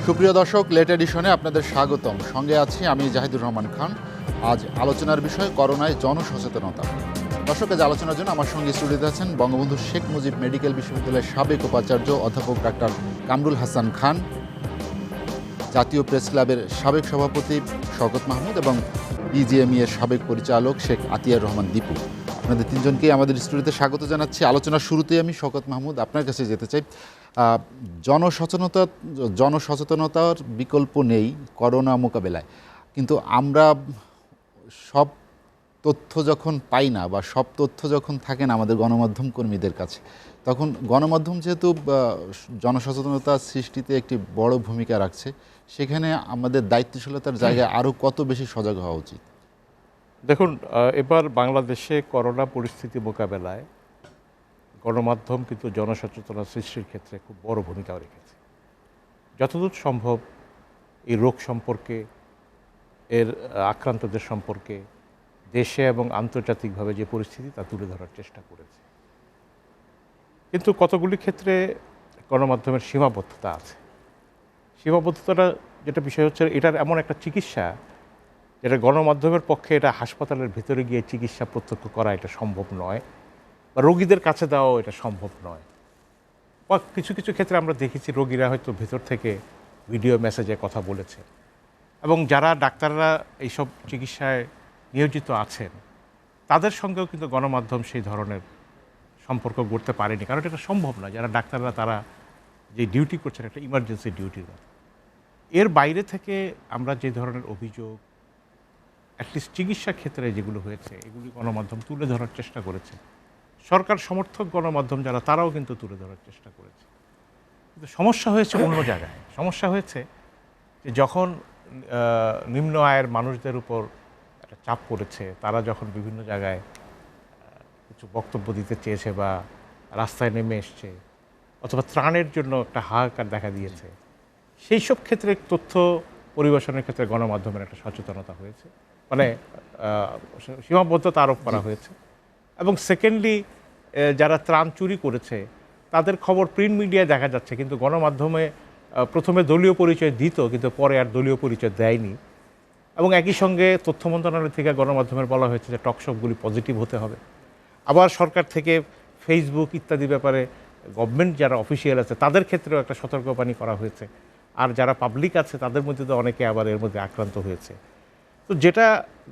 সুপ্রিয় দর্শক, লেট এডিশনে আপনাদের স্বাগতম। সঙ্গে আছি আমি জাহিদুর রহমান খান। আজ আলোচনার বিষয় করোনায় জনসচেতনতা। দর্শক, আজ আলোচনার জন্য আমার সঙ্গে স্টুডিওতে আছেন বঙ্গবন্ধু শেখ মুজিব মেডিকেল বিশ্ববিদ্যালয়ের সাবেক উপাচার্য অধ্যাপক ডাক্তার কামরুল হাসান খান, জাতীয় প্রেস ক্লাবের সাবেক সভাপতি শওকত মাহমুদ এবং বিজিএমই এর সাবেক পরিচালক শেখ আতিয়ার রহমান দীপু। আপনাদের তিনজনকেই আমাদের স্টুডিওতে স্বাগত জানাচ্ছি। আলোচনার শুরুতেই আমি শওকত মাহমুদ আপনার কাছে যেতে চাই। জনসচেতনতার বিকল্প নেই করোনা মোকাবেলায়, কিন্তু আমরা সব তথ্য যখন পাই না বা সব তথ্য যখন থাকে না আমাদের গণমাধ্যম কর্মীদের কাছে, তখন গণমাধ্যম যেহেতু জনসচেতনতা সৃষ্টিতে একটি বড় ভূমিকা রাখছে, সেখানে আমাদের দায়িত্বশীলতার জায়গায় আরও কত বেশি সজাগ হওয়া উচিত? দেখুন, এবার বাংলাদেশে করোনা পরিস্থিতি মোকাবেলায় গণমাধ্যম কিন্তু জনসচেতনতা সৃষ্টির ক্ষেত্রে খুব বড় ভূমিকা রেখেছে। যতদূর সম্ভব এই রোগ সম্পর্কে, এর আক্রান্তদের সম্পর্কে দেশে এবং আন্তর্জাতিকভাবে যে পরিস্থিতি তা তুলে ধরার চেষ্টা করেছে। কিন্তু কতগুলি ক্ষেত্রে গণমাধ্যমের সীমাবদ্ধতা আছে। সীমাবদ্ধতাটা যেটা বিষয় হচ্ছে, এটার এমন একটা চিকিৎসা যেটা গণমাধ্যমের পক্ষে এটা হাসপাতালের ভেতরে গিয়ে চিকিৎসা প্রত্যক্ষ করা এটা সম্ভব নয়, বা রোগীদের কাছে দেওয়াও এটা সম্ভব নয়। বা কিছু কিছু ক্ষেত্রে আমরা দেখেছি রোগীরা হয়তো ভেতর থেকে ভিডিও মেসেজে কথা বলেছে, এবং যারা ডাক্তাররা এইসব চিকিৎসায় নিয়োজিত আছেন তাদের সঙ্গেও কিন্তু গণমাধ্যম সেই ধরনের সম্পর্ক গড়তে পারেনি, কারণ এটা সম্ভব না। যারা ডাক্তাররা তারা যে ডিউটি করছেন একটা ইমার্জেন্সি ডিউটির মতো। এর বাইরে থেকে আমরা যে ধরনের অভিযোগ অ্যাটলিস্ট চিকিৎসা ক্ষেত্রে যেগুলো হয়েছে এগুলি গণমাধ্যম তুলে ধরার চেষ্টা করেছে। সরকার সমর্থক গণমাধ্যম যারা তারাও কিন্তু তুলে ধরার চেষ্টা করেছে। কিন্তু সমস্যা হয়েছে অন্য জায়গায়। সমস্যা হয়েছে যে যখন নিম্ন আয়ের মানুষদের উপর একটা চাপ পড়েছে, তারা যখন বিভিন্ন জায়গায় কিছু বক্তব্য দিতে চেয়েছে বা রাস্তায় নেমে এসছে, অথবা ত্রাণের জন্য একটা হাহাকার দেখা দিয়েছে, সেই সব ক্ষেত্রে তথ্য পরিবেশনের ক্ষেত্রে গণমাধ্যমের একটা সচেতনতা হয়েছে, মানে সীমাবদ্ধতা আরোপ করা হয়েছে। এবং সেকেন্ডলি, যারা ত্রাণ চুরি করেছে তাদের খবর প্রিন্ট মিডিয়ায় দেখা যাচ্ছে, কিন্তু গণমাধ্যমে প্রথমে দলীয় পরিচয় দিত, কিন্তু পরে আর দলীয় পরিচয় দেয়নি। এবং একই সঙ্গে তথ্য মন্ত্রণালয় থেকে গণমাধ্যমের বলা হয়েছে যে টকশপগুলি পজিটিভ হতে হবে। আবার সরকার থেকে ফেসবুক ইত্যাদি ব্যাপারে গভর্নমেন্ট যারা অফিসিয়াল আছে তাদের ক্ষেত্রেও একটা সতর্কবাণী করা হয়েছে, আর যারা পাবলিক আছে তাদের মধ্যে তো অনেকে আবার এর মধ্যে আক্রান্ত হয়েছে। তো যেটা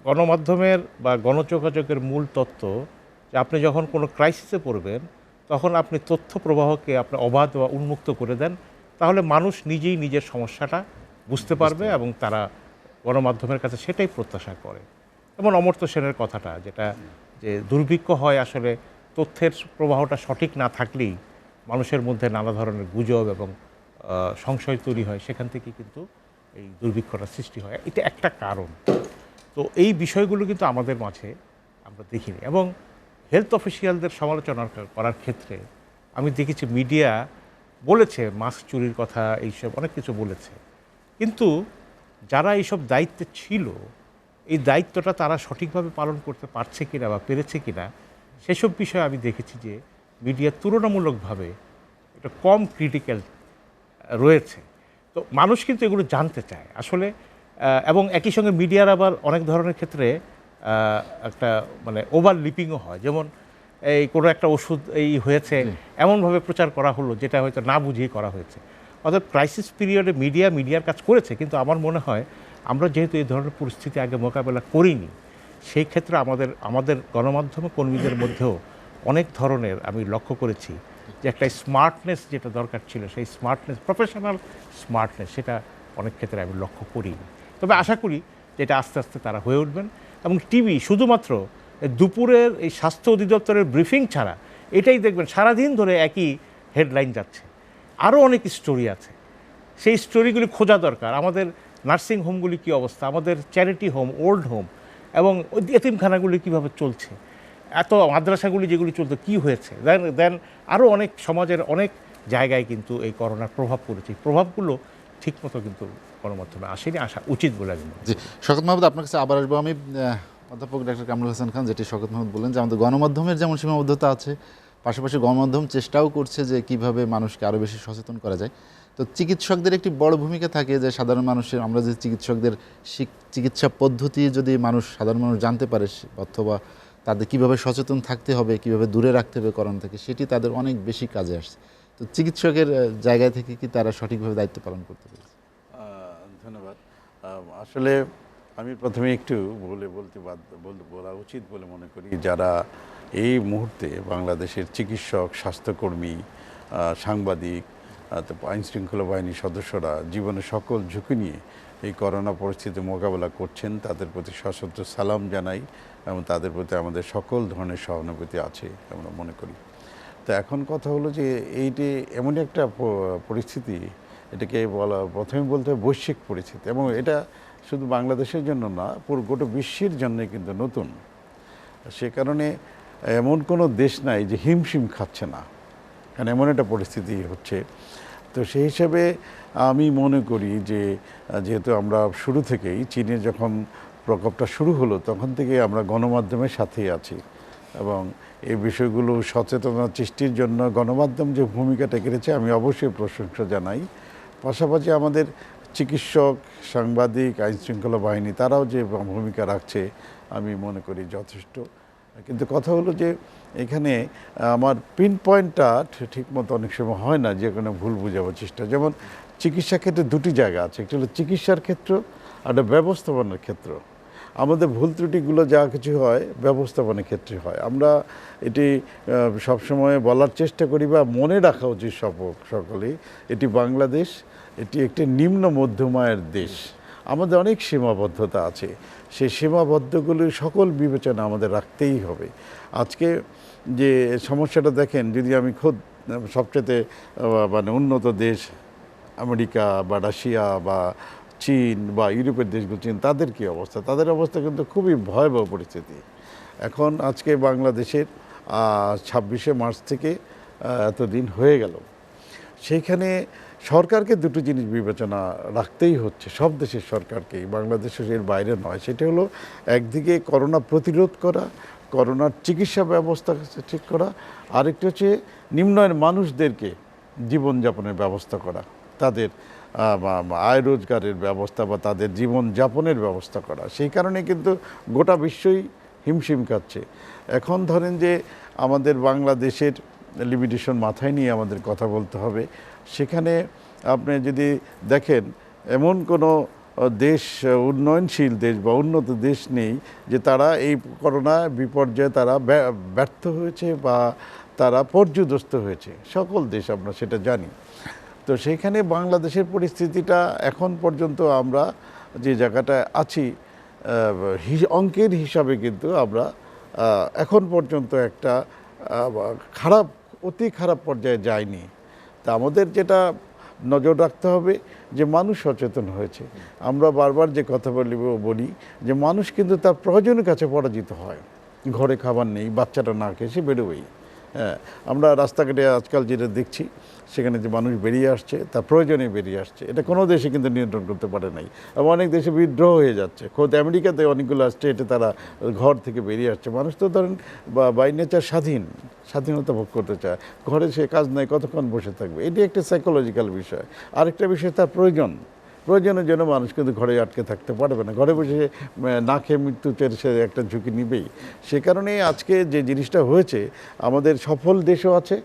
গণমাধ্যমের বা গণযোগাযোগের মূল তত্ত্ব, যে আপনি যখন কোনো ক্রাইসিসে পড়বেন তখন আপনি তথ্য প্রবাহকে আপনি অবাধ বা উন্মুক্ত করে দেন, তাহলে মানুষ নিজেই নিজের সমস্যাটা বুঝতে পারবে এবং তারা গণমাধ্যমের কাছে সেটাই প্রত্যাশা করে। যেমন অমর্ত্য সেনের কথাটা, যেটা যে দুর্ভিক্ষ হয় আসলে তথ্যের প্রবাহটা সঠিক না থাকলেই মানুষের মধ্যে নানা ধরনের গুজব এবং সংশয় তৈরি হয়, সেখান থেকে কিন্তু এই দুর্ভিক্ষটা সৃষ্টি হয়। এটা একটা কারণ। তো এই বিষয়গুলো কিন্তু আমাদের মাঝে আমরা দেখিনি। এবং হেলথ অফিসিয়ালদের সমালোচনা করার ক্ষেত্রে আমি দেখেছি মিডিয়া বলেছে মাস্ক চুরির কথা, এইসব অনেক কিছু বলেছে, কিন্তু যারা এইসব দায়িত্বে ছিল এই দায়িত্বটা তারা সঠিকভাবে পালন করতে পারছে কিনা বা পেরেছে কিনা সেসব বিষয়ে আমি দেখেছি যে মিডিয়া তুলনামূলকভাবে এটা কম ক্রিটিক্যাল রয়েছে। তো মানুষ কিন্তু এগুলো জানতে চায় আসলে। এবং একই সঙ্গে মিডিয়ার আবার অনেক ধরনের ক্ষেত্রে একটা মানে ওভার লিপিংও হয়। যেমন এই কোনো একটা ওষুধ এই হয়েছে এমনভাবে প্রচার করা হলো যেটা হয়তো না বুঝিয়ে করা হয়েছে। অর্থাৎ ক্রাইসিস পিরিয়ডে মিডিয়ার কাজ করেছে, কিন্তু আমার মনে হয় আমরা যেহেতু এই ধরনের পরিস্থিতি আগে মোকাবেলা করিনি, সেই ক্ষেত্রে আমাদের গণমাধ্যম কর্মীদের মধ্যেও অনেক ধরনের আমি লক্ষ্য করেছি যে একটা স্মার্টনেস যেটা দরকার ছিল, সেই স্মার্টনেস, প্রফেশনাল স্মার্টনেস, সেটা অনেক ক্ষেত্রে আমি লক্ষ্য করিনি। তবে আশা করি যে এটা আস্তে আস্তে তারা হয়ে উঠবেন। এবং টিভি শুধুমাত্র দুপুরের এই স্বাস্থ্য অধিদপ্তরের ব্রিফিং ছাড়া এটাই দেখবেন সারাদিন ধরে একই হেডলাইন যাচ্ছে। আরও অনেক স্টোরি আছে, সেই স্টোরিগুলি খোঁজা দরকার। আমাদের নার্সিং হোমগুলি কী অবস্থা, আমাদের চ্যারিটি হোম, ওল্ড হোম এবং এতিমখানাগুলি কীভাবে চলছে, এত মাদ্রাসাগুলি যেগুলি চলতো কী হয়েছে, দেন আরও অনেক সমাজের অনেক জায়গায় কিন্তু এই করোনার প্রভাব পড়েছে। প্রভাবগুলো ঠিকমতো কিন্তু গণমাধ্যমে আসেনি, আসা উচিত বলে আমি মনে করি। জি, শওকত মাহমুদ, আপনার কাছে আবার আসবো আমি। অধ্যাপক ডাক্তার কামরুল হাসান খান, যেটি শওকত মাহমুদ বললেন যে আমাদের গণমাধ্যমের যেমন সীমাবদ্ধতা আছে, পাশাপাশি গণমাধ্যম চেষ্টাও করছে যে কিভাবে মানুষকে আরও বেশি সচেতন করা যায়। তো চিকিৎসকদের একটি বড় ভূমিকা থাকে যে সাধারণ মানুষের, আমরা যে চিকিৎসকদের চিকিৎসা পদ্ধতি যদি সাধারণ মানুষ জানতে পারে, অথবা তাদের কিভাবে সচেতন থাকতে হবে, কিভাবে দূরে রাখতে হবে করোনা থেকে, সেটি তাদের অনেক বেশি কাজে আসছে। তো চিকিৎসকের জায়গা থেকে কি তারা সঠিকভাবে দায়িত্ব পালন করতে পেরেছে? ধন্যবাদ। আসলে আমি প্রথমে একটু বলা উচিত বলে মনে করি, যারা এই মুহূর্তে বাংলাদেশের চিকিৎসক, স্বাস্থ্যকর্মী, সাংবাদিক, আইনশৃঙ্খলা বাহিনীর সদস্যরা জীবনের সকল ঝুঁকি নিয়ে এই করোনা পরিস্থিতি মোকাবেলা করছেন, তাদের প্রতি সশস্ত্র সালাম জানাই এবং তাদের প্রতি আমাদের সকল ধরনের সহানুভূতি আছে আমরা মনে করি। তো এখন কথা হলো যে এইটি এমন একটা পরিস্থিতি, এটাকে প্রথমে বলতে হয় বৈশ্বিক পরিস্থিতি, এবং এটা শুধু বাংলাদেশের জন্য না, পুরো গোটা বিশ্বের জন্য কিন্তু নতুন। সে কারণে এমন কোনো দেশ নাই যে হিমশিম খাচ্ছে না, কারণ এমন একটা পরিস্থিতি হচ্ছে। তো সেই হিসাবে আমি মনে করি যে যেহেতু আমরা শুরু থেকেই, চীনে যখন প্রকোপটা শুরু হলো তখন থেকে আমরা গণমাধ্যমের সাথেই আছি, এবং এই বিষয়গুলো সচেতনতা সৃষ্টির জন্য গণমাধ্যম যে ভূমিকাটা রেখেছে আমি অবশ্যই প্রশংসা জানাই। পাশাপাশি আমাদের চিকিৎসক, সাংবাদিক, আইনশৃঙ্খলা বাহিনী তারাও যে ভূমিকা রাখছে আমি মনে করি যথেষ্ট। কিন্তু কথা হলো যে এখানে আমার পিন পয়েন্টটা ঠিকমতো অনেক সময় হয় না, যে কোনো ভুল বোঝাবার চেষ্টা। যেমন চিকিৎসা ক্ষেত্রে দুটি জায়গা আছে, একটা হলো চিকিৎসার ক্ষেত্র আর একটা ব্যবস্থাপনার ক্ষেত্র। আমাদের ভুল ত্রুটিগুলো যা কিছু হয় ব্যবস্থাপনার ক্ষেত্রে হয়। আমরা এটি সবসময় বলার চেষ্টা করি বা মনে রাখা উচিত সকলেই, এটি বাংলাদেশ, এটি একটি নিম্ন মধ্যম আয়ের দেশ। আমাদের অনেক সীমাবদ্ধতা আছে, সেই সীমাবদ্ধগুলির সকল বিবেচনা আমাদের রাখতেই হবে। আজকে যে সমস্যাটা দেখেন, যদি আমি খোদ সবচেয়ে মানে উন্নত দেশ আমেরিকা বা রাশিয়া বা চীন বা ইউরোপের দেশগুলো, চীন, তাদের কী অবস্থা? তাদের অবস্থা কিন্তু খুবই ভয়াবহ পরিস্থিতি। এখন আজকে বাংলাদেশের 26শে মার্চ থেকে এতদিন হয়ে গেল, সেইখানে সরকারকে দুটো জিনিস বিবেচনা রাখতেই হচ্ছে, সব দেশের সরকারকেই, বাংলাদেশের এর বাইরে নয়। সেটা হলো একদিকে করোনা প্রতিরোধ করা, করোনার চিকিৎসা ব্যবস্থা ঠিক করা, আরেকটি হচ্ছে নিম্ন আয়ের মানুষদেরকে জীবনযাপনের ব্যবস্থা করা, তাদের আয় রোজগারের ব্যবস্থা বা তাদের জীবনযাপনের ব্যবস্থা করা। সেই কারণে কিন্তু গোটা বিশ্বই হিমশিম খাচ্ছে। এখন ধরেন যে আমাদের বাংলাদেশের লিমিটেশন মাথায় নিয়ে আমাদের কথা বলতে হবে। সেখানে আপনি যদি দেখেন, এমন কোনো দেশ, উন্নয়নশীল দেশ বা উন্নত দেশ নেই যে তারা এই করোনা বিপর্যয়ে তারা ব্যর্থ হয়েছে বা তারা পর্যুদস্ত হয়েছে। সকল দেশ আমরা সেটা জানি। তো সেইখানে বাংলাদেশের পরিস্থিতিটা এখন পর্যন্ত আমরা যে জায়গাটায় আছি, অঙ্কের হিসাবে কিন্তু আমরা এখন পর্যন্ত একটা অতি খারাপ পর্যায়ে যায়নি। তা আমাদের যেটা নজর রাখতে হবে যে মানুষ সচেতন হয়েছে। আমরা বারবার যে কথা বলি যে মানুষ কিন্তু তার প্রয়োজনের কাছে পরাজিত হয়। ঘরে খাবার নেই, বাচ্চাটা না খেয়ে সে বেরোবেই। হ্যাঁ, আমরা রাস্তাঘাটে আজকাল যেটা দেখছি, সেখানে যে মানুষ বেরিয়ে আসছে তার প্রয়োজনে বেরিয়ে আসছে, এটা কোনো দেশে কিন্তু নিয়ন্ত্রণ করতে পারে নাই। এবং অনেক দেশে বিদ্রোহ হয়ে যাচ্ছে। খোদ আমেরিকাতে অনেকগুলো স্টেটে তারা ঘর থেকে বেরিয়ে আসছে। মানুষ তো ধরেন বাই নেচার স্বাধীনতা ভোগ করতে চায়, ঘরে সে কাজ নাই, কতক্ষণ বসে থাকবে। এটি একটা সাইকোলজিক্যাল বিষয়। আরেকটা বিষয় তার প্রয়োজনের জন্য মানুষ কিন্তু ঘরে আটকে থাকতে পারবে না। ঘরে বসে না খেয়ে মৃত্যুতে সে একটা ঝুঁকি নিবেই। সে কারণে আজকে যে জিনিসটা হয়েছে, আমাদের সফল দেশও আছে,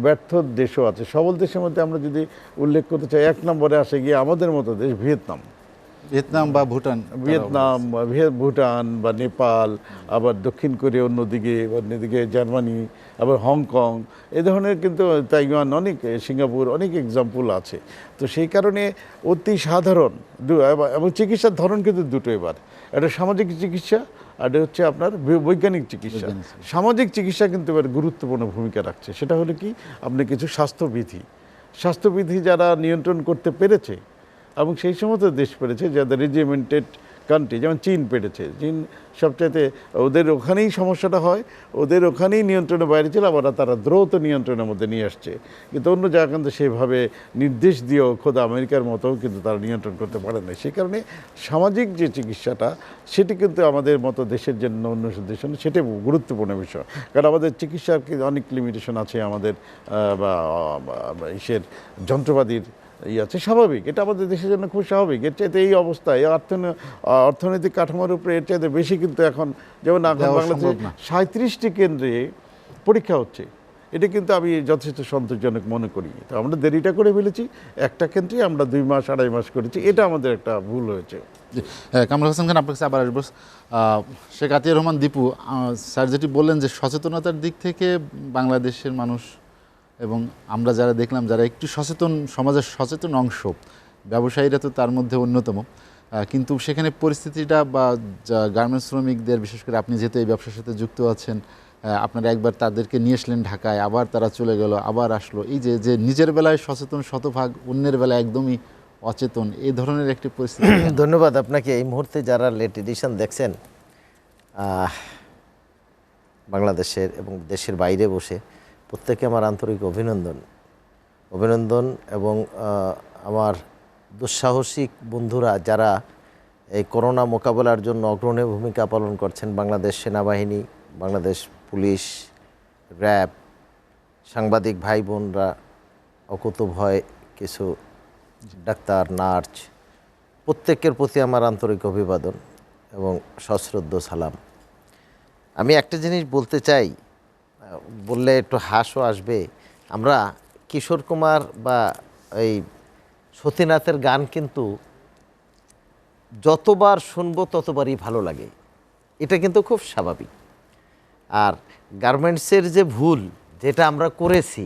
ব্যর্থ দেশও আছে। সফল দেশের মধ্যে আমরা যদি উল্লেখ করতে চাই, 1 নম্বরে আসে গিয়ে আমাদের মতো দেশ ভিয়েতনাম বা ভুটান, ভুটান বা নেপাল, আবার দক্ষিণ কোরিয়া অন্যদিকে জার্মানি, আবার হংকং, এ ধরনের কিন্তু তাইওয়ান, অনেক, সিঙ্গাপুর, অনেক এক্সাম্পল আছে। তো সেই কারণে অতি সাধারণ এবং চিকিৎসার ধরন কিন্তু দুটো এবার, একটা সামাজিক চিকিৎসা আর এটা হচ্ছে আপনার বৈজ্ঞানিক চিকিৎসা। সামাজিক চিকিৎসা কিন্তু এবার গুরুত্বপূর্ণ ভূমিকা রাখছে। সেটা হলো কি, আপনি কিছু স্বাস্থ্যবিধি যারা নিয়ন্ত্রণ করতে পেরেছে, এবং সেই সমস্ত দেশ পেরেছে যাদের রেজিমেন্টেড কান্ট্রি, যেমন চীন পেরেছে। চীন সবচাইতে, ওদের ওখানেই সমস্যাটা হয়, ওদের ওখানেই নিয়ন্ত্রণের বাইরে ছিল, আবার তারা দ্রুত নিয়ন্ত্রণের মধ্যে নিয়ে আসছে। কিন্তু অন্য জায়গা কিন্তু সেভাবে নির্দেশ দিয়েও খোদ আমেরিকার মতো কিন্তু তারা নিয়ন্ত্রণ করতে পারে না। সেই কারণে সামাজিক যে চিকিৎসাটা, সেটি কিন্তু আমাদের মতো দেশের জন্য, অন্য দেশের জন্য সেটাই গুরুত্বপূর্ণ বিষয়। কারণ আমাদের চিকিৎসার অনেক লিমিটেশন আছে, আমাদের ইসের যন্ত্রপাতির আছে, স্বাভাবিক, এটা আমাদের দেশের জন্য খুব স্বাভাবিক। এর চাইতে এই অবস্থায় অর্থনৈতিক কাঠামোর উপরে এর চাইতে বেশি কিন্তু এখন, যেমন এখন দেওয়া বাংলাদেশে সম্ভব না। 37টি কেন্দ্রে পরীক্ষা হচ্ছে, এটা কিন্তু আমি যথেষ্ট সন্তোষজনক মনে করি। তো আমরা দেরিটা করে ফেলেছি, একটা কেন্দ্রে আমরা 2 মাস 2.5 মাস করেছি, এটা আমাদের একটা ভুল হয়েছে। জি, কামরুল হাসান খান, আপনার কাছে আবার আসবো। শেখ আতিয়ার রহমান দীপু স্যার যেটি বললেন যে সচেতনতার দিক থেকে বাংলাদেশের মানুষ এবং আমরা যারা দেখলাম যারা একটু সচেতন, সমাজের সচেতন অংশ, ব্যবসায়ীরা তো তার মধ্যে অন্যতম, কিন্তু সেখানে পরিস্থিতিটা বা গার্মেন্টস শ্রমিকদের, বিশেষ করে আপনি যেহেতু এই ব্যবসার সাথে যুক্ত আছেন, আপনারা একবার তাদেরকে নিয়ে আসলেন ঢাকায়, আবার তারা চলে গেল, আবার আসলো, এই যে যে নিজের বেলায় সচেতন শতভাগ, অন্যের বেলায় একদমই অচেতন, এই ধরনের একটি পরিস্থিতি। ধন্যবাদ আপনাকে। এই মুহূর্তে যারা লেট এডিশন দেখছেন বাংলাদেশের এবং দেশের বাইরে বসে, প্রত্যেকে আমার আন্তরিক অভিনন্দন এবং আমার দুঃসাহসিক বন্ধুরা যারা এই করোনা মোকাবেলার জন্য অগ্রণী ভূমিকা পালন করছেন, বাংলাদেশ সেনাবাহিনী, বাংলাদেশ পুলিশ, র্যাব, সাংবাদিক ভাই বোনরা, অকুতোভয় কিছু ডাক্তার, নার্স, প্রত্যেকের প্রতি আমার আন্তরিক অভিবাদন এবং সশ্রদ্ধ সালাম। আমি একটা জিনিস বলতে চাই, বললে একটু হাসও আসবে। আমরা কিশোর কুমার বা এই সতীনাথের গান কিন্তু যতবার শুনবো ততবারই ভালো লাগে, এটা কিন্তু খুব স্বাভাবিক। আর গার্মেন্টসের যে ভুল যেটা আমরা করেছি,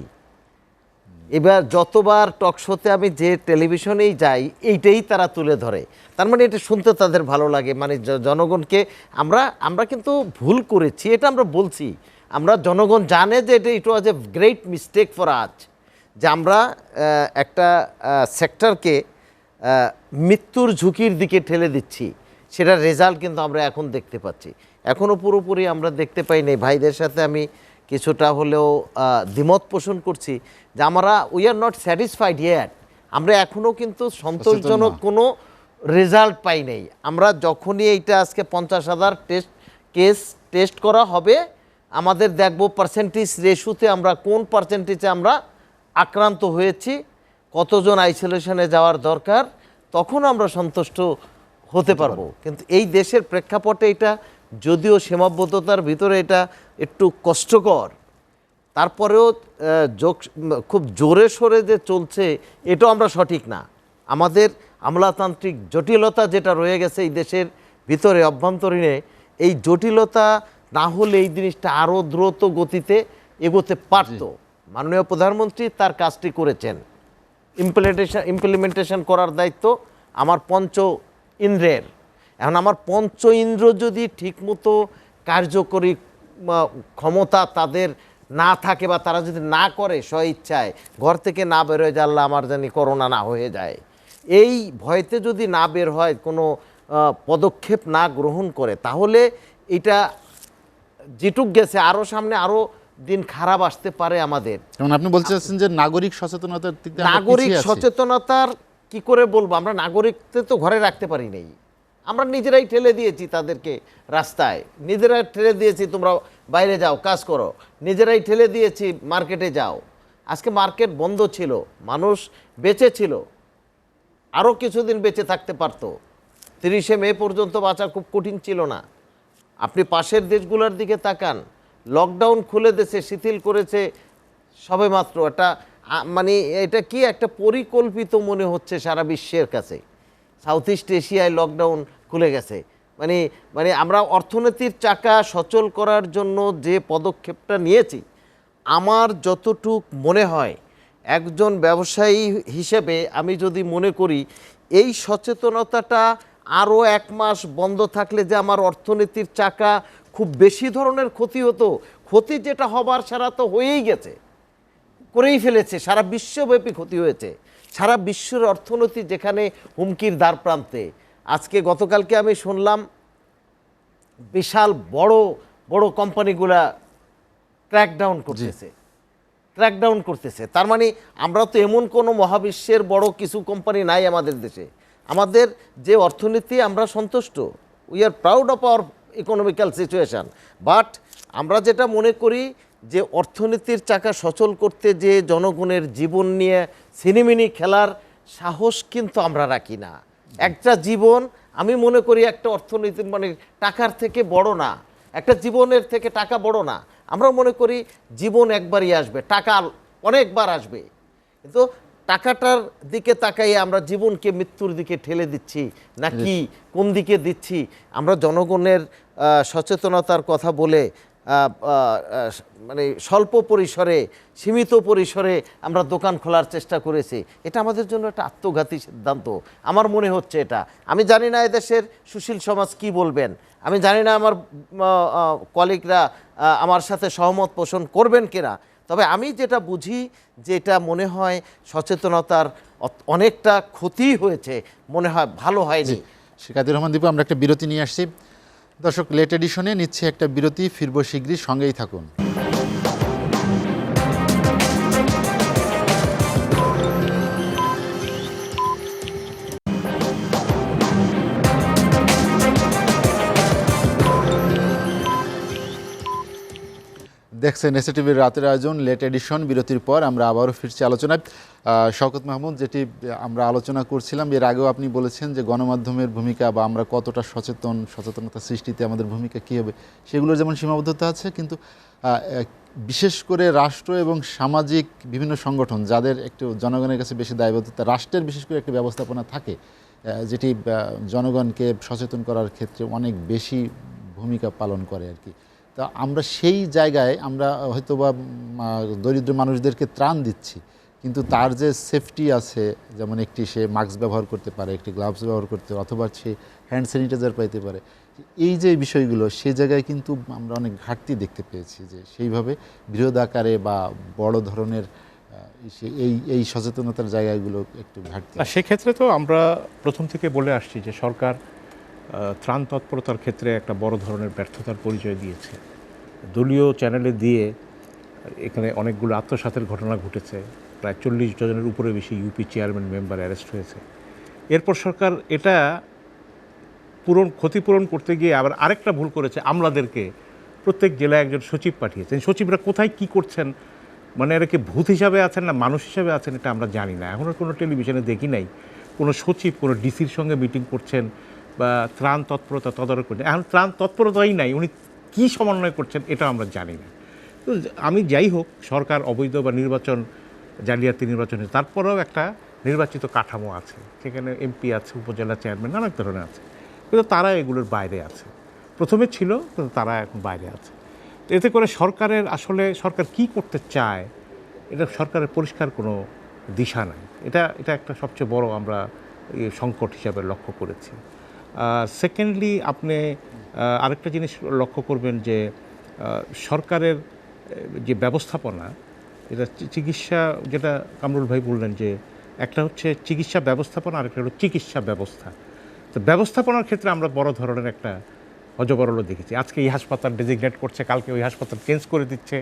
এবার যতবার টকশোতে আমি যে টেলিভিশনেই যাই এইটাই তারা তুলে ধরে, তার মানে এটা শুনতে তাদের ভালো লাগে। মানে জনগণকে আমরা কিন্তু ভুল করেছি, এটা আমরা বলছি, আমরা জনগণ জানে যে এটা ইট ওয়াজ এ গ্রেট মিস্টেক ফর আজ, যে আমরা একটা সেক্টরকে মৃত্যুর ঝুঁকির দিকে ঠেলে দিচ্ছি, সেটার রেজাল্ট কিন্তু আমরা এখন দেখতে পাচ্ছি। এখনও পুরোপুরি আমরা দেখতে পাই নাই। ভাইদের সাথে আমি কিছুটা হলেও দ্বিমত পোষণ করছি যে আমরা we are not satisfied yet, আমরা এখনও কিন্তু সন্তোষজনক কোনো রেজাল্ট পাই নাই। আমরা যখনই এইটা আজকে 50,000 টেস্ট করা হবে, আমাদের দেখব পার্সেন্টেজ রেশুতে আমরা কোন পার্সেন্টেজে আমরা আক্রান্ত হয়েছি, কতজন আইসোলেশনে যাওয়ার দরকার, তখন আমরা সন্তুষ্ট হতে পারবো। কিন্তু এই দেশের প্রেক্ষাপটে এটা যদিও সীমাবদ্ধতার ভিতরে এটা একটু কষ্টকর, তারপরেও খুব জোরে সোরে যে চলছে এটাও আমরা সঠিক না। আমাদের আমলাতান্ত্রিক জটিলতা যেটা রয়ে গেছে এই দেশের ভিতরে অভ্যন্তরীণে, এই জটিলতা না হলে এই জিনিসটা আরও দ্রুত গতিতে এগোতে পারত। মাননীয় প্রধানমন্ত্রী তার কাজটি করেছেন, ইমপ্লিমেন্টেশন করার দায়িত্ব আমার পঞ্চ ইন্দ্রের। এখন আমার পঞ্চ ইন্দ্র যদি ঠিকমতো কার্যকরী ক্ষমতা তাদের না থাকে বা তারা যদি না করে, স্ব ইচ্ছায় ঘর থেকে না বের হয়ে যায়, আল্লাহ আমার জানি করোনা না হয়ে যায়, এই ভয়তে যদি না বের হয়, কোনো পদক্ষেপ না গ্রহণ করে, তাহলে এটা যেটুক গেছে আরও সামনে আরও দিন খারাপ আসতে পারে আমাদের। যেমন আপনি বলতে চাচ্ছেন যে নাগরিক সচেতনতার দিক থেকে নাগরিক সচেতনতার কি করে বলবো, আমরা নাগরিকদের তো ঘরে রাখতে পারি নাই, আমরা নিজেরাই ঠেলে দিয়েছি তাদেরকে রাস্তায়, নিজেরাই ঠেলে দিয়েছি তোমরা বাইরে যাও কাজ করো, নিজেরাই ঠেলে দিয়েছি মার্কেটে যাও। আজকে মার্কেট বন্ধ ছিল, মানুষ বেঁচে ছিল, আরও কিছুদিন বেঁচে থাকতে পারতো। 30শে মে পর্যন্ত বাঁচা খুব কঠিন ছিল না। আপনি পাশের দেশগুলোর দিকে তাকান, লকডাউন খুলে দেশে শিথিল করেছে সবেমাত্র। মানে এটা কি একটা পরিকল্পিত মনে হচ্ছে সারা বিশ্বের কাছে। সাউথ ইস্ট এশিয়ায় লকডাউন খুলে গেছে, মানে আমরা অর্থনীতির চাকা সচল করার জন্য যে পদক্ষেপটা নিয়েছি, আমার যতটুক মনে হয় একজন ব্যবসায়ী হিসেবে আমি যদি মনে করি এই সচেতনতাটা আরও 1 মাস বন্ধ থাকলে যে আমার অর্থনীতির চাকা খুব বেশি ধরনের ক্ষতি হতো, ক্ষতি যেটা হবার সারা তো হয়েই গেছে, করেই ফেলেছে, সারা বিশ্বব্যাপী ক্ষতি হয়েছে। সারা বিশ্বের অর্থনীতি যেখানে হুমকির দ্বার প্রান্তে। আজকে গতকালকে আমি শুনলাম বিশাল বড় বড় কোম্পানিগুলা ক্র্যাকডাউন করতেছে। তার মানে আমরা তো এমন কোনো মহাবিশ্বের বড় কিছু কোম্পানি নাই আমাদের দেশে। আমাদের যে অর্থনীতি আমরা সন্তুষ্ট, we are proud of our economical situation, but আমরা যেটা মনে করি যে অর্থনীতির চাকা সচল করতে যে জনগণের জীবন নিয়ে সিনেমিনি খেলার সাহস কিন্তু আমরা রাখি না। একটা জীবন আমি মনে করি একটা অর্থনীতি মানে টাকার থেকে বড় না, একটা জীবনের থেকে টাকা বড় না। আমরা মনে করি জীবন একবারই আসবে, টাকা অনেকবার আসবে, কিন্তু টাকাটার দিকে তাকাইয়ে আমরা জীবনকে মৃত্যুর দিকে ঠেলে দিচ্ছি নাকি কোন দিকে দিচ্ছি। আমরা জনগণের সচেতনতার কথা বলে মানে স্বল্প পরিসরে সীমিত পরিসরে আমরা দোকান খোলার চেষ্টা করেছি। এটা আমাদের জন্য একটা আত্মঘাতী সিদ্ধান্ত আমার মনে হচ্ছে। এটা আমি জানি না এদেশের সুশীল সমাজ কি বলবেন, আমি জানি না আমার কলিগরা আমার সাথে সহমত পোষণ করবেন কিনা, তবে আমি যেটা বুঝি যে এটা মনে হয় সচেতনতার অনেকটা ক্ষতি হয়েছে, মনে হয় ভালো হয়নি। শিকাতুর রহমান দীপু, আমরা একটা বিরতি নিয়ে আসছি। দর্শক, লেট এডিশনে নিচ্ছে একটা বিরতি, ফিরবো শীঘ্রই, সঙ্গেই থাকুন। দেখছেন এসএটিভির রাতের আয়োজন লেট এডিশন। বিরতির পর আমরা আবারও ফিরছি আলোচনায়। শওকত মাহমুদ, যেটি আমরা আলোচনা করছিলাম, এর আগেও আপনি বলেছেন যে গণমাধ্যমের ভূমিকা বা আমরা কতটা সচেতনতা সৃষ্টিতে আমাদের ভূমিকা কী হবে, সেগুলোর যেমন সীমাবদ্ধতা আছে, কিন্তু বিশেষ করে রাষ্ট্র এবং সামাজিক বিভিন্ন সংগঠন যাদের একটু জনগণের কাছে বেশি দায়বদ্ধতা, রাষ্ট্রের বিশেষ করে একটি ব্যবস্থাপনা থাকে যেটি জনগণকে সচেতন করার ক্ষেত্রে অনেক বেশি ভূমিকা পালন করে আর কি। তা আমরা সেই জায়গায় আমরা হয়তো বা দরিদ্র মানুষদেরকে ত্রাণ দিচ্ছি, কিন্তু তার যে সেফটি আছে, যেমন একটি সে মাস্ক ব্যবহার করতে পারে, একটি গ্লাভস ব্যবহার করতে পারে, অথবা সে হ্যান্ড স্যানিটাইজার পাইতে পারে, এই যে বিষয়গুলো, সে জায়গায় কিন্তু আমরা অনেক ঘাটতি দেখতে পেয়েছি, যে সেইভাবে বৃহৎ আকারে বা বড় ধরনের এই সচেতনতার জায়গাগুলো একটু ঘাটতি। সেক্ষেত্রে তো আমরা প্রথম থেকে বলে আসছি যে সরকার ত্রাণ তৎপরতার ক্ষেত্রে একটা বড় ধরনের ব্যর্থতার পরিচয় দিয়েছে। দলীয় চ্যানেলে দিয়ে এখানে অনেকগুলো আত্মসাতের ঘটনা ঘটেছে, প্রায় 40 জনের উপরে বেশি ইউপি চেয়ারম্যান মেম্বার অ্যারেস্ট হয়েছে। এরপর সরকার এটা ক্ষতিপূরণ করতে গিয়ে আবার আরেকটা ভুল করেছে, আমলাদেরকে প্রত্যেক জেলায় একজন সচিব পাঠিয়েছেন। সচিবরা কোথায় কি করছেন, মানে এরা কি ভূত হিসাবে আছেন না মানুষ হিসাবে আছেন, এটা আমরা জানি না। এখনও কোনো টেলিভিশনে দেখি নাই কোনো সচিব কোনো ডিসির সঙ্গে মিটিং করছেন বা ত্রাণ তৎপরতা তদারক করছেন। এখন ত্রাণ তৎপরতাই নাই, উনি কী সমন্বয় করছেন এটা আমরা জানি না। তো আমি যাই হোক, সরকার অবৈধ বা নির্বাচন জালিয়াতি নির্বাচনে, তারপরেও একটা নির্বাচিত কাঠামো আছে, সেখানে এমপি আছে, উপজেলা চেয়ারম্যান অনেক ধরনের আছে, কিন্তু তারা এগুলোর বাইরে আছে। প্রথমে ছিল, কিন্তু তারা এখন বাইরে আছে। তো এতে করে সরকারের আসলে সরকার কি করতে চায়, এটা সরকারের পরিষ্কার কোনো দিশা নাই। এটা একটা সবচেয়ে বড় আমরা সংকট হিসাবে লক্ষ্য করেছি। সেকেন্ডলি, আপনি আরেকটা জিনিস লক্ষ্য করবেন যে সরকারের যে ব্যবস্থাপনা, এটা চিকিৎসা, যেটা কামরুল ভাই বললেন যে একটা হচ্ছে চিকিৎসা ব্যবস্থাপনা, আরেকটা হলো চিকিৎসা ব্যবস্থা। তো ব্যবস্থাপনার ক্ষেত্রে আমরা বড় ধরনের একটা হজবরল দেখেছি। আজকে এই হাসপাতাল ডেজিগনেট করছে, কালকে ওই হাসপাতাল চেঞ্জ করে দিচ্ছে,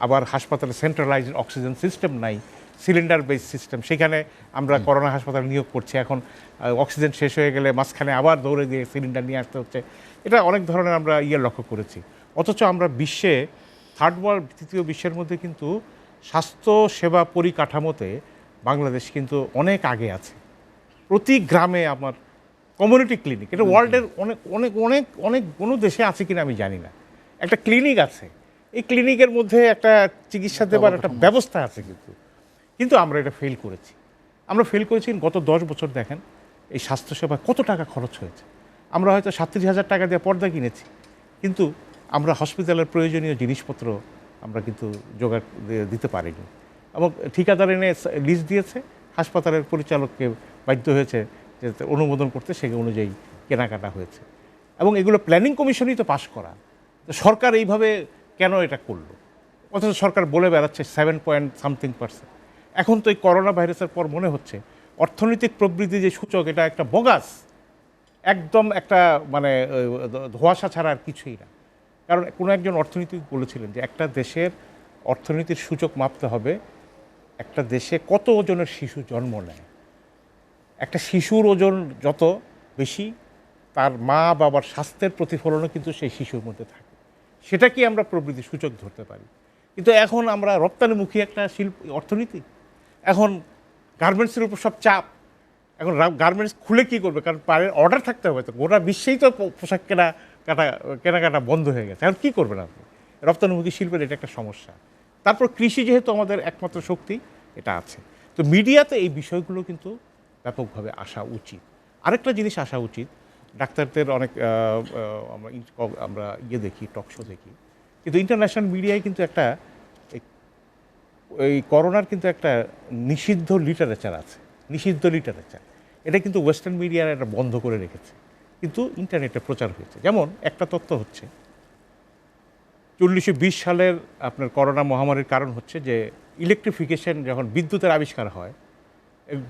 আবার হাসপাতালে সেন্ট্রালাইজড অক্সিজেন সিস্টেম নাই, সিলিন্ডার বেস সিস্টেম। সেখানে আমরা করোনা হাসপাতাল নিয়োগ করছি, এখন অক্সিজেন শেষ হয়ে গেলে মাঝখানে আবার দৌড়ে দিয়ে সিলিন্ডার নিয়ে আসতে হচ্ছে। এটা অনেক ধরনের আমরা লক্ষ্য করেছি। অথচ আমরা বিশ্বে থার্ড ওয়ার্ল্ড, তৃতীয় বিশ্বের মধ্যে কিন্তু স্বাস্থ্য সেবা পরিকাঠামোতে বাংলাদেশ কিন্তু অনেক আগে আছে। প্রতি গ্রামে আমার কমিউনিটি ক্লিনিক, এটা ওয়ার্ল্ডের অনেক অনেক অনেক অনেক কোনো দেশে আছে কিনা আমি জানি না, একটা ক্লিনিক আছে। এই ক্লিনিকের মধ্যে একটা চিকিৎসা দেবার একটা ব্যবস্থা আছে, কিন্তু আমরা এটা ফেল করেছি। আমরা ফেল করেছি গত 10 বছর। দেখেন এই স্বাস্থ্যসেবা কত টাকা খরচ হয়েছে। আমরা হয়তো 37,000 টাকা দিয়ে পর্দা কিনেছি, কিন্তু আমরা হসপিটালের প্রয়োজনীয় জিনিসপত্র আমরা কিন্তু জোগাড় দিতে পারিনি। এবং ঠিকাদার এনে লিস্ট দিয়েছে, হাসপাতালের পরিচালককে বাধ্য হয়েছে যে অনুমোদন করতে, সেই অনুযায়ী কেনাকাটা হয়েছে। এবং এগুলো প্ল্যানিং কমিশনই তো পাশ করা। সরকার এইভাবে কেন এটা করলো? অথচ সরকার বলে বেড়াচ্ছে 7.something%। এখন তো এই করোনা ভাইরাসের পর মনে হচ্ছে অর্থনৈতিক প্রবৃদ্ধি যে সূচক, এটা একটা বগাস, একদম একটা মানে ধোঁয়াশা ছাড়া আর কিছুই না। কারণ কোনো একজন অর্থনীতিক বলেছিলেন যে একটা দেশের অর্থনীতির সূচক মাপতে হবে একটা দেশে কত ওজনের শিশু জন্ম নেয়। একটা শিশুর ওজন যত বেশি, তার মা বাবার স্বাস্থ্যের প্রতিফলনও কিন্তু সেই শিশুর মধ্যে থাকে। সেটা কি আমরা প্রবৃদ্ধি সূচক ধরতে পারি? কিন্তু এখন আমরা রপ্তানিমুখী একটা অর্থনীতি, এখন গার্মেন্টসের উপর সব চাপ, এখন গার্মেন্টস খুলে কি করবে, কারণ পায়ের অর্ডার থাকতে হবে, তো গোটা বিশ্বেই তো পোশাক কেনাকাটা বন্ধ হয়ে গেছে। এখন কী করবেন আপনি? রপ্তানিমুখী শিল্পের এটা একটা সমস্যা। তারপর কৃষি যেহেতু আমাদের একমাত্র শক্তি, এটা আছে। তো মিডিয়াতে এই বিষয়গুলো কিন্তু ব্যাপকভাবে আসা উচিত। আরেকটা জিনিস আসা উচিত, ডাক্তারদের অনেক আমরা দেখি, টক শো দেখি, কিন্তু ইন্টারন্যাশনাল মিডিয়ায় কিন্তু একটা এই করোনার কিন্তু একটা নিষিদ্ধ লিটারেচার আছে, নিষিদ্ধ লিটারেচার। এটা কিন্তু ওয়েস্টার্ন মিডিয়ার এটা বন্ধ করে রেখেছে, কিন্তু ইন্টারনেটে প্রচার হয়েছে। যেমন একটা তথ্য হচ্ছে 1920 সালের আপনার করোনা মহামারীর কারণ হচ্ছে যে ইলেকট্রিফিকেশন, যখন বিদ্যুতের আবিষ্কার হয়,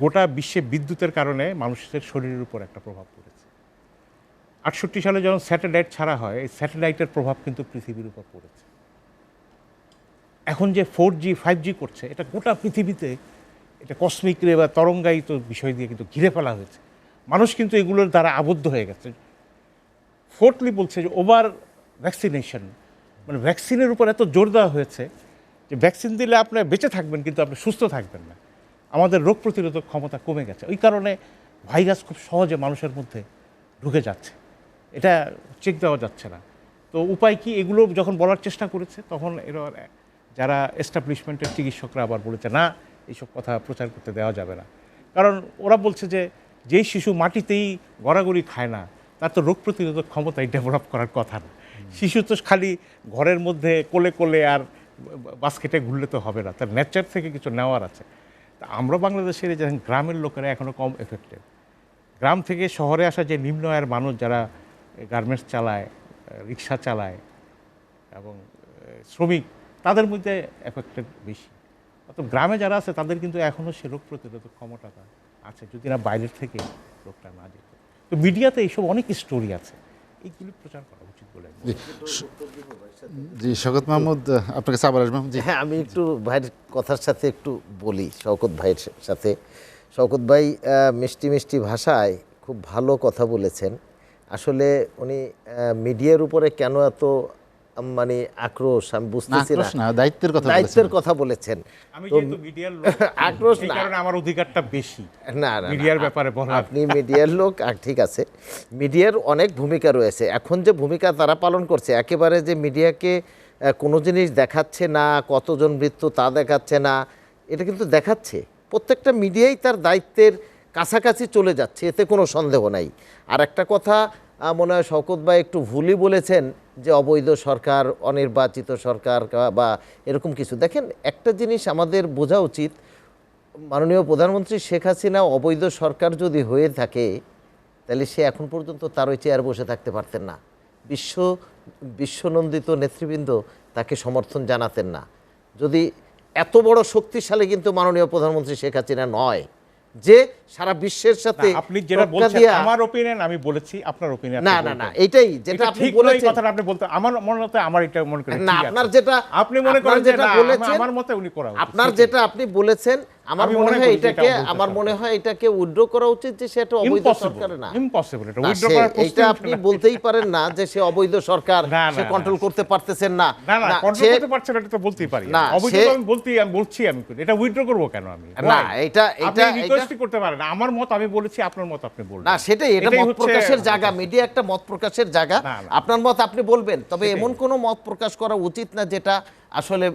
গোটা বিশ্বে বিদ্যুতের কারণে মানুষের শরীরের উপর একটা প্রভাব পড়েছে। 68 সালে যখন স্যাটেলাইট ছাড়া হয়, এই স্যাটেলাইটের প্রভাব কিন্তু পৃথিবীর উপর পড়েছে। এখন যে 4G 5G করছে, এটা গোটা পৃথিবীতে এটা কসমিক রে বা তরঙ্গায়িত বিষয় দিয়ে কিন্তু ঘিরে ফেলা হয়েছে। মানুষ কিন্তু এগুলোর দ্বারা আবদ্ধ হয়ে গেছে। ফোর্থলি বলছে যে ওভার ভ্যাকসিনেশন, মানে ভ্যাকসিনের উপর এত জোর দেওয়া হয়েছে যে ভ্যাকসিন দিলে আপনি বেঁচে থাকবেন কিন্তু আপনি সুস্থ থাকবেন না। আমাদের রোগ প্রতিরোধক ক্ষমতা কমে গেছে, ওই কারণে ভাইরাস খুব সহজে মানুষের মধ্যে ঢুকে যাচ্ছে, এটা চেক দেওয়া যাচ্ছে না। তো উপায় কি? এগুলো যখন বলার চেষ্টা করেছে, তখন এরা যারা এস্টাবলিশমেন্টের চিকিৎসকরা আবার বলেছে না, এইসব কথা প্রচার করতে দেওয়া যাবে না। কারণ ওরা বলছে যে যেই শিশু মাটিতেই গড়াগড়ি খায় না, তার তো রোগ প্রতিরোধক ক্ষমতাই ডেভেলপ করার কথা না। শিশু তো খালি ঘরের মধ্যে কোলে কোলে আর বাস্কেটে ঘুরলে তো হবে না, তার নেচার থেকে কিছু নেওয়ার আছে। তা আমরা বাংলাদেশের যে গ্রামের লোকেরা এখনও কম এফেক্টেড। গ্রাম থেকে শহরে আসা যে নিম্ন আয়ের মানুষ, যারা গার্মেন্টস চালায়, রিক্সা চালায় এবং শ্রমিক, তাদের মধ্যে এফেক্টেড বেশি। অত গ্রামে যারা আছে তাদের কিন্তু এখনও সে রোগ প্রতিরোধক ক্ষমতাটা আছে, যদি না বাইরের থেকে রোগটা না যেত। তো মিডিয়াতে এইসব অনেক স্টোরি আছে, এইগুলি প্রচার করা উচিত বলে। জি, শওকত মাহমুদ, আপনার কাছে আবার আসবেন। জি, হ্যাঁ, আমি একটু ভাইয়ের কথার সাথে একটু বলি, শওকত ভাইয়ের সাথে। শওকত ভাই মিষ্টি মিষ্টি ভাষায় খুব ভালো কথা বলেছেন। আসলে উনি মিডিয়ার উপরে কেন এত মানে আক্রোশ আমি বুঝতেছি না। দায়িত্বের কথা বলেছেন। আমি যেহেতু মিডিয়ার লোক, আক্রোশ এই না, কারণে আমার অধিকারটা বেশি না না মিডিয়ার ব্যাপারে বলা। আপনি মিডিয়ার লোক, আর ঠিক আছে, মিডিয়ার অনেক ভূমিকা রয়েছে। এখন যে ভূমিকা তারা পালন করছে, একেবারে যে মিডিয়াকে কোনো জিনিস দেখাচ্ছে না, কতজন মৃত্যু তা দেখাচ্ছে না, এটা কিন্তু দেখাচ্ছে। প্রত্যেকটা মিডিয়াই তার দায়িত্বের কাছাকাছি চলে যাচ্ছে, এতে কোনো সন্দেহ নাই। আর একটা কথা মনে হয় শওকত ভাই একটু ভুলই বলেছেন যে অবৈধ সরকার, অনির্বাচিত সরকার বা এরকম কিছু। দেখেন, একটা জিনিস আমাদের বোঝা উচিত, মাননীয় প্রধানমন্ত্রী শেখ হাসিনা অবৈধ সরকার যদি হয়ে থাকে, তাহলে সে এখন পর্যন্ত তার ওই চেয়ার বসে থাকতে পারতেন না। বিশ্বনন্দিত নেতৃবৃন্দ তাকে সমর্থন জানাতেন না। যদি এত বড় শক্তিশালী কিন্তু মাননীয় প্রধানমন্ত্রী শেখ হাসিনা নয়, যে সারা বিশ্বের সাথে আপনি যেটা বলছেন আমার অপিনিয়ন, আমি বলেছি আপনার অপিনিয়ন না না না, এটাই যেটা আপনি বলেছেন, এই কথাটা আপনি বলতে আমার মনে হতে আমার এটা মনে করি না, আপনার যেটা আপনি মনে করেন যেটা বলেছেন, আমার মতে উনি করা উচিত। আপনার যেটা আপনি বলেছেন, আমার মনে হয় এটাকে উইথড্র করা উচিত, যে সেটা অবৈধ সরকার না। ইম্পসিবল, এটা উইথড্র করার প্রশ্ন। এটা আপনি বলতেই পারেন না যে সে অবৈধ সরকার, সে কন্ট্রোল করতে পারতেছেন না। না না, কন্ট্রোল করতে পারছেন এটা তো বলতেই পারি। অবৈধ আমি বলছি, আমি এটা উইথড্র করব কেন? আমি না, এটা রিকোয়েস্ট করতে পারেন। আমার মত আমি বলেছি, আপনার মত আপনি বলবেন না, সেটাই, এটা মত প্রকাশের জায়গা, মিডিয়া একটা মত প্রকাশের জায়গা। আপনার মত আপনি বলবেন, তবে এমন কোনো মত প্রকাশ করা উচিত না যেটা আসলে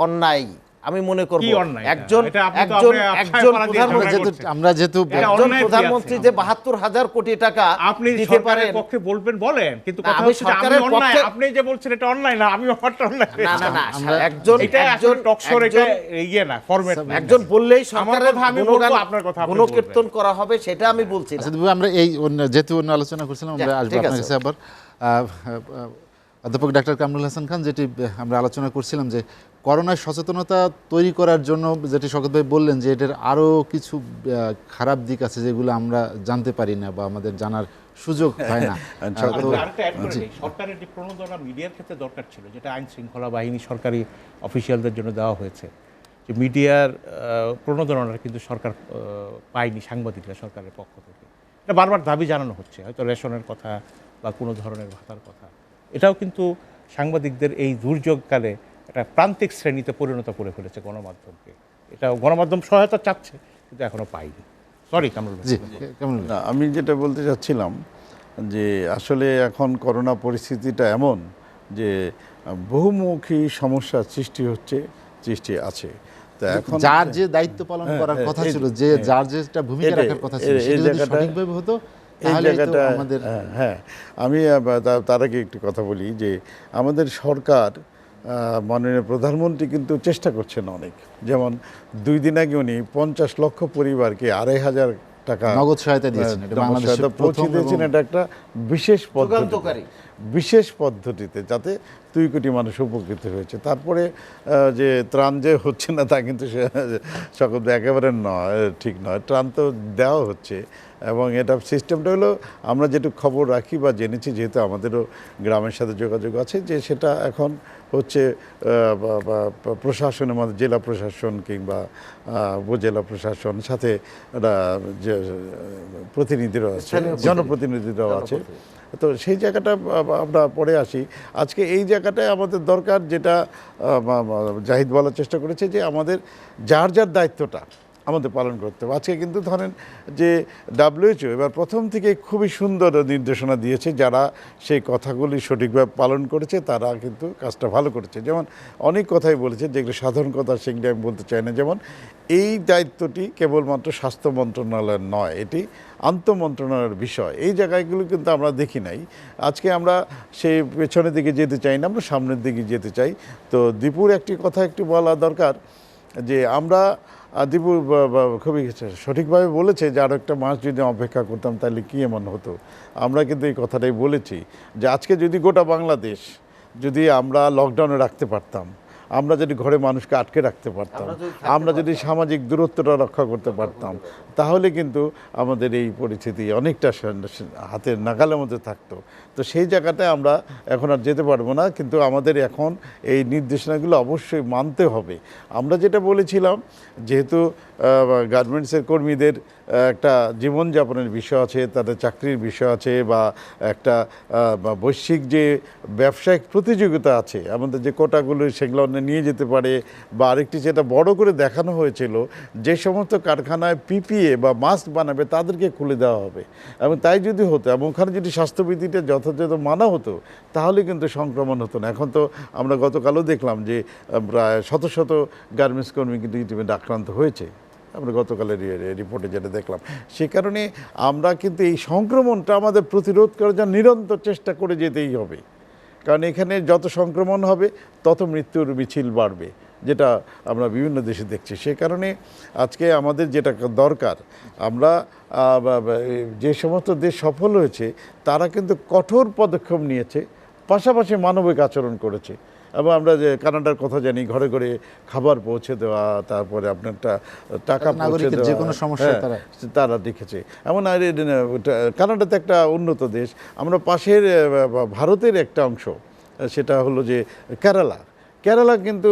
অন্যায়। আমি মনে করব একজন প্রধানমন্ত্রী যে 72,000 কোটি টাকা আপনি দিতে পারেন, পক্ষে বলবেন বলেন, কিন্তু আমি সরকারের পক্ষে, আপনি যে বলছেন এটা অন্যায় না, আমি ব্যাপারটা অন্যায় না না না, একজন টক শো এটা ইয়ে না, ফরম্যাট না। একজন বললেই সরকারের আপনার কথা গুণকীর্তন করা হবে, সেটা আমি বলছি না। আমরা এই যেহেতু অন্য আলোচনা করছিলাম, আমরা আসবো আপনার কাছে আবার। অধ্যাপক ডাক্তার কামরুল হাসান খান, যেটি আমরা আলোচনা করছিলাম যে করোনার সচেতনতা তৈরি করার জন্য, যেটি শওকত ভাই বললেন যে এটার আরও কিছু খারাপ দিক আছে যেগুলো আমরা জানতে পারি না বা আমাদের জানার সুযোগ হয় না। সরকারের যে প্রণোদনা মিডিয়ার ক্ষেত্রে দরকার ছিল, যেটা আইন শৃঙ্খলা বাহিনী সরকারি অফিসিয়ালদের জন্য দেওয়া হয়েছে, যে মিডিয়ার প্রণোদনাটা কিন্তু সরকার পায়নি, সাংবাদিকরা সরকারের পক্ষ থেকে। এটা বারবার দাবি জানানো হচ্ছে, হয়তো রেশনের কথা বা কোনো ধরনের ভাতার কথা। এটাও কিন্তু সাংবাদিকদের এই দুর্যোগকালে একটা প্রান্তিক শ্রেণীতে পরিণত করে ফেলেছে গণমাধ্যমকে। এটা গণমাধ্যম সহায়তা চাচ্ছে, কিন্তু এখনো পাইনি। সো সরি কামরুল ভাই। জি কেমন না, আমি যেটা বলতে চাচ্ছিলাম যে আসলে এখন করোনা পরিস্থিতিটা এমন যে বহুমুখী সমস্যার সৃষ্টি আছে। তো এখন যার যে দায়িত্ব পালন হ্যাঁ, করার হ্যাঁ, কথা এই ছিল, যে, যে হ্যাঁ, যার যেটা ভূমিকা এটাই, রাখার কথা ছিল, এই সেটা যদি জায়গাটা- সঠিকভাবে হতো এই তাহলে জায়গাটা আমাদের হ্যাঁ, আমি তার আগে একটি কথা বলি যে আমাদের সরকার মাননীয় প্রধানমন্ত্রী কিন্তু চেষ্টা করছেন অনেক। যেমন 2 দিন আগে উনি 50 লক্ষ পরিবারকে 2,500 টাকা নগদ সহায়তা দিয়েছেন। এটা নগদ বাংলাদেশের সহায়তা পৌঁছে প্রথম দিয়েছেন। এবং এটা একটা বিশেষ যুগান্তকারী। বিশেষ পদ্ধতিতে, যাতে 2 কোটি মানুষ উপকৃত হয়েছে। তারপরে যে ত্রাণ যে হচ্ছে না তা কিন্তু সকল একেবারে নয়, ঠিক নয়। ত্রাণ তো দেওয়া হচ্ছে, এবং এটা সিস্টেমটা হলো আমরা যেটুকু খবর রাখি বা জেনেছি, যেহেতু আমাদেরও গ্রামের সাথে যোগাযোগ আছে, যে সেটা এখন হচ্ছে প্রশাসনের মধ্যে জেলা প্রশাসন কিংবা উপজেলা প্রশাসন সাথে যে প্রতিনিধিরাও আছে, স্থানীয় জনপ্রতিনিধিরাও আছে। তো সেই জায়গাটা আমরা পরে আসি। আজকে এই জায়গাটায় আমাদের দরকার, যেটা জাহিদ বলার চেষ্টা করেছে, যে আমাদের যার যার দায়িত্বটা আমাদের পালন করতে হবে। আজকে কিন্তু ধরেন যে WHO এবার প্রথম থেকে খুবই সুন্দর নির্দেশনা দিয়েছে, যারা সেই কথাগুলি সঠিকভাবে পালন করেছে তারা কিন্তু কাজটা ভালো করেছে। যেমন অনেক কথাই বলেছে, যেগুলো সাধারণ কথা, সেগুলি আমি বলতে চাই না। যেমন এই দায়িত্বটি কেবলমাত্র স্বাস্থ্য মন্ত্রণালয়ের নয়, এটি আন্তঃমন্ত্রণালয়ের বিষয়। এই জায়গাগুলো কিন্তু আমরা দেখি নাই। আজকে আমরা সেই পেছনের দিকে যেতে চাই না, আমরা সামনের দিকে যেতে চাই। তো দীপুর একটি কথা একটু বলা দরকার, যে আমরা দীপু খুবই সঠিকভাবে বলেছে যে আরও একটা মাস যদি অপেক্ষা করতাম তাহলে কী এমন হতো। আমরা কিন্তু এই কথাটাই বলেছি, যে আজকে যদি গোটা বাংলাদেশ যদি আমরা লকডাউনে রাখতে পারতাম, আমরা যদি ঘরে মানুষকে আটকে রাখতে পারতাম, আমরা যদি সামাজিক দূরত্বটা রক্ষা করতে পারতাম, তাহলে কিন্তু আমাদের এই পরিস্থিতি অনেকটা হাতের নাগালের মধ্যে থাকতো। তো সেই জায়গাটায় আমরা এখন আর যেতে পারবো না, কিন্তু আমাদের এখন এই নির্দেশনাগুলো অবশ্যই মানতে হবে। আমরা যেটা বলেছিলাম, যেহেতু গার্মেন্টসের কর্মীদের একটা জীবনযাপনের বিষয় আছে, তাদের চাকরির বিষয় আছে, বা একটা বৈশ্বিক যে ব্যবসায়িক প্রতিযোগিতা আছে, আমাদের যে কোটাগুলো সেগুলো নিয়ে যেতে পারে, বা আরেকটি যেটা বড় করে দেখানো হয়েছিল, যে সমস্ত কারখানায় PPE বা মাস্ক বানাবে তাদেরকে খুলে দেওয়া হবে। এবং তাই যদি হতো, এবং ওখানে যদি স্বাস্থ্যবিধিটা যথাযথ মানা হতো, তাহলে কিন্তু সংক্রমণ হতো না। এখন তো আমরা গতকালও দেখলাম যে প্রায় শত শত গার্মেন্টস কর্মী কিন্তু ইতিমধ্যে আক্রান্ত হয়েছে, আমরা গতকালের রিপোর্টে যেটা দেখলাম। সে কারণে আমরা কিন্তু এই সংক্রমণটা আমাদের প্রতিরোধ করার জন্য নিরন্তর চেষ্টা করে যেতেই হবে, কারণ এখানে যত সংক্রমণ হবে তত মৃত্যুর মিছিল বাড়বে, যেটা আমরা বিভিন্ন দেশে দেখছি। সে কারণে আজকে আমাদের যেটা দরকার, আমরা যে সমস্ত দেশ সফল হয়েছে তারা কিন্তু কঠোর পদক্ষেপ নিয়েছে, পাশাপাশি মানবিক আচরণ করেছে। এবং আমরা যে কানাডার কথা জানি, ঘরে ঘরে খাবার পৌঁছে দেওয়া, তারপরে আপনার টাকা পৌঁছে নাগরিকের দেওয়া, যে কোনো সমস্যায় তারা দেখেছে। এমন আর কানাডাতে একটা উন্নত দেশ, আমরা পাশের ভারতের একটা অংশ, সেটা হলো যে কেরালা কিন্তু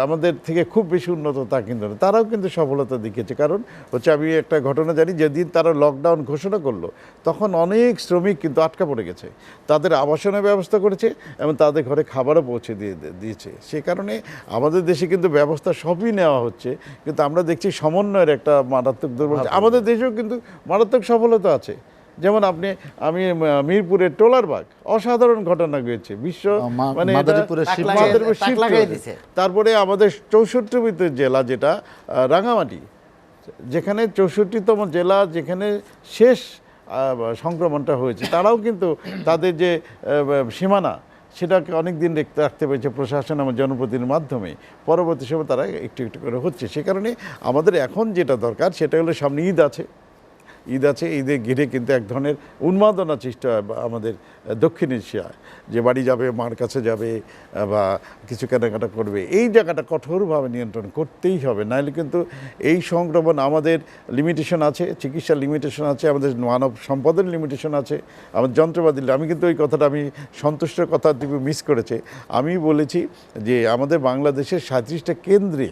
আমাদের থেকে খুব বেশি উন্নত তা কিন্তু না, তারাও কিন্তু সফলতা দেখিয়েছে। কারণ হচ্ছে, আমি একটা ঘটনা জানি, যেদিন তারা লকডাউন ঘোষণা করলো তখন অনেক শ্রমিক কিন্তু আটকা পড়ে গেছে, তাদের আবাসনের ব্যবস্থা করেছে এবং তাদের ঘরে খাবারও পৌঁছে দিয়েছে। সে কারণে আমাদের দেশে কিন্তু ব্যবস্থা সবই নেওয়া হচ্ছে, কিন্তু আমরা দেখছি সমন্বয়ের একটা মারাত্মক দুর্বলতা। আমাদের দেশেও কিন্তু মারাত্মক সফলতা আছে। যেমন আমি মিরপুরের টোলারবাগ অসাধারণ ঘটনা হয়েছে, বিশ্ব মানে মাদারীপুরের মাদারীপুর তাক shift লাগাই হয়েছে। দিছে। তারপরে আমাদের 64 জেলা, যেটা রাঙামাটি, যেখানে 64তম জেলা, যেখানে শেষ সংক্রমণটা হয়েছে, তারাও কিন্তু তাদের যে সীমানা সেটাকে অনেক দিন রাখতে পেরেছে প্রশাসন এবং জনপ্রতিনিধির মাধ্যমে। পরবর্তী সময় তারা একটু একটু করে হচ্ছে। সে কারণে আমাদের এখন যেটা দরকার, সেটা হলো সামনে ঈদ আছে, ঈদে ঘিরে কিন্তু এক ধরনের উন্মাদনা সৃষ্টি হয় আমাদের দক্ষিণ এশিয়ায়, যে বাড়ি যাবে, মার কাছে যাবে, বা কিছু কেনাকাটা করবে। এই জায়গাটা কঠোরভাবে নিয়ন্ত্রণ করতেই হবে, নাহলে কিন্তু এই সংক্রমণ, আমাদের লিমিটেশন আছে, চিকিৎসার লিমিটেশন আছে, আমাদের মানব সম্পদের লিমিটেশন আছে, আমাদের যন্ত্রপাতি। আমি কিন্তু ওই কথাটা, আমি সন্তুষ্টের কথা মিস করেছে। আমি বলেছি যে আমাদের বাংলাদেশের 37টা কেন্দ্রে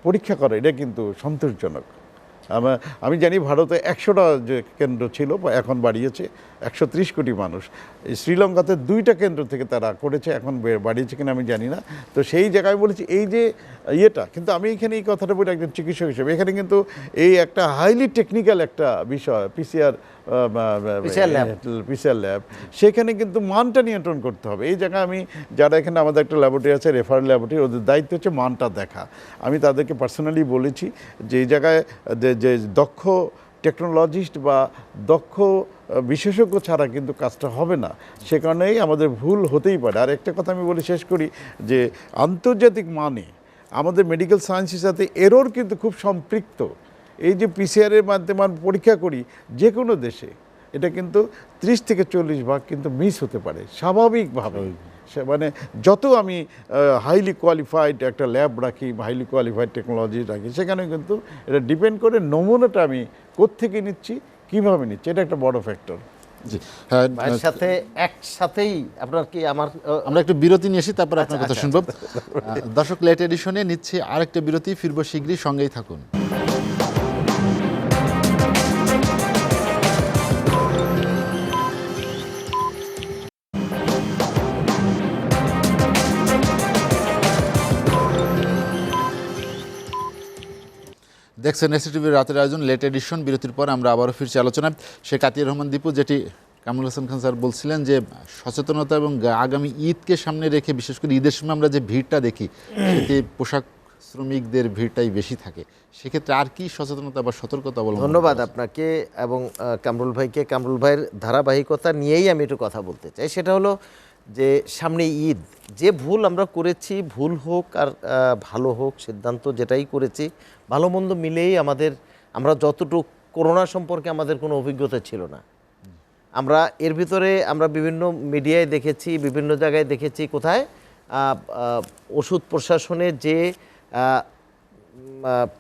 পরীক্ষা করা, এটা কিন্তু সন্তোষজনক। আমি জানি ভারতে 100টা যে কেন্দ্র ছিল এখন বাড়িয়েছে 130 কোটি মানুষ। এই শ্রীলঙ্কাতে 2টা কেন্দ্র থেকে তারা করেছে, এখন বাড়িয়েছে কিনা আমি জানি না। তো সেই জায়গায় বলেছি এই যে ইয়েটা, কিন্তু আমি এখানে এই কথাটা বলি একজন চিকিৎসক হিসেবে, এখানে কিন্তু এই একটা হাইলি টেকনিক্যাল একটা বিষয় পিসিআর ল্যাব, সেখানে কিন্তু মানটা নিয়ন্ত্রণ করতে হবে। এই জায়গায় আমি যারা এখানে আমাদের একটা ল্যাবরেটরি আছে রেফারেল ল্যাবরেটরি, ওদের দায়িত্ব হচ্ছে মানটা দেখা। আমি তাদেরকে পার্সোনালি বলেছি যে এই জায়গায় যে দক্ষ টেকনোলজিস্ট বা দক্ষ বিশেষজ্ঞ ছাড়া কিন্তু কাজটা হবে না, সে কারণেই আমাদের ভুল হতেই পারে। আর একটা কথা আমি বলে শেষ করি যে আন্তর্জাতিক মানে আমাদের মেডিকেল সায়েন্সের সাথে এরর কিন্তু খুব সম্পৃক্ত। এই যে পিসিআরের মাধ্যমে আমরা পরীক্ষা করি যে কোনো দেশে, এটা কিন্তু 30 থেকে 40 ভাগ কিন্তু মিস হতে পারে স্বাভাবিকভাবে। মানে যত আমি হাইলি কোয়ালিফাইড একটা ল্যাব রাখি, হাইলি কোয়ালিফাইড টেকনোলজি রাখি, সেখানে কিন্তু এটা ডিপেন্ড করে নমুনাটা আমি কোত্থেকে নিচ্ছি, কীভাবে নিচ্ছি, এটা একটা বড় ফ্যাক্টর। জি হ্যাঁ, ভাইয়ের সাথে একসাথেই আপনার কি আমার আমরা একটু বিরতি নিয়ে এসি, তারপর আপনার কথা শুনবো। দর্শক, লেট এডিশনে নিচ্ছে আরেকটা বিরতি, ফিরবো শীঘ্রই, সঙ্গেই থাকুন। দেখছেন এসিটিভির রাতের আয়োজন লেট এডিশন। বিরতির পর আমরা আবারও ফিরছি আলোচনায়। শেখ আতিয়ার রহমান দীপু, যেটি কামরুল হাসান খান স্যার বলছিলেন যে সচেতনতা এবং আগামী ঈদকে সামনে রেখে, বিশেষ করে ঈদের সময় আমরা যে ভিড়টা দেখি, সেটি পোশাক শ্রমিকদের ভিড়টাই বেশি থাকে। সেক্ষেত্রে আর কি সচেতনতা বা সতর্কতা অবলম্বন? ধন্যবাদ আপনাকে এবং কামরুল ভাইকে। কামরুল ভাইয়ের ধারাবাহিকতা নিয়েই আমি একটু কথা বলতে চাই। সেটা হলো যে সামনে ঈদ, যে ভুল আমরা করেছি, ভুল হোক আর ভালো হোক, সিদ্ধান্ত যেটাই করেছি ভালো মন্দ মিলেই আমরা যতটুকু করোনা সম্পর্কে আমাদের কোনো অভিজ্ঞতা ছিল না। আমরা এর ভিতরে আমরা বিভিন্ন মিডিয়ায় দেখেছি, বিভিন্ন জায়গায় দেখেছি, কোথায় ওষুধ প্রশাসনের যে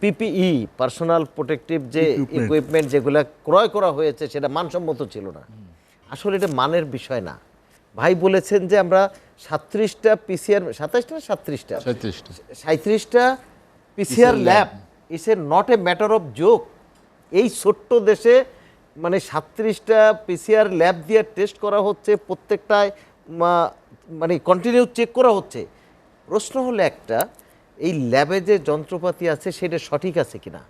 পিপিই পার্সোনাল প্রোটেক্টিভ যে ইকুইপমেন্ট যেগুলো ক্রয় করা হয়েছে সেটা মানসম্মত ছিল না। আসলে এটা মানের বিষয় না। ভাই বলেছেন যে আমরা 37টা পিসিআর, 27টা না 37টা PCR lab is a not a matter of joke. এই ছোট্ট দেশে মানে 37টা পিসিআর ল্যাব দিয়ে টেস্ট করা হচ্ছে, প্রত্যেকটায় মানে কন্টিনিউ চেক করা হচ্ছে। প্রশ্ন হলো একটা, এই ল্যাবে যে যন্ত্রপাতি আছে সেটা সঠিক আছে কিনা,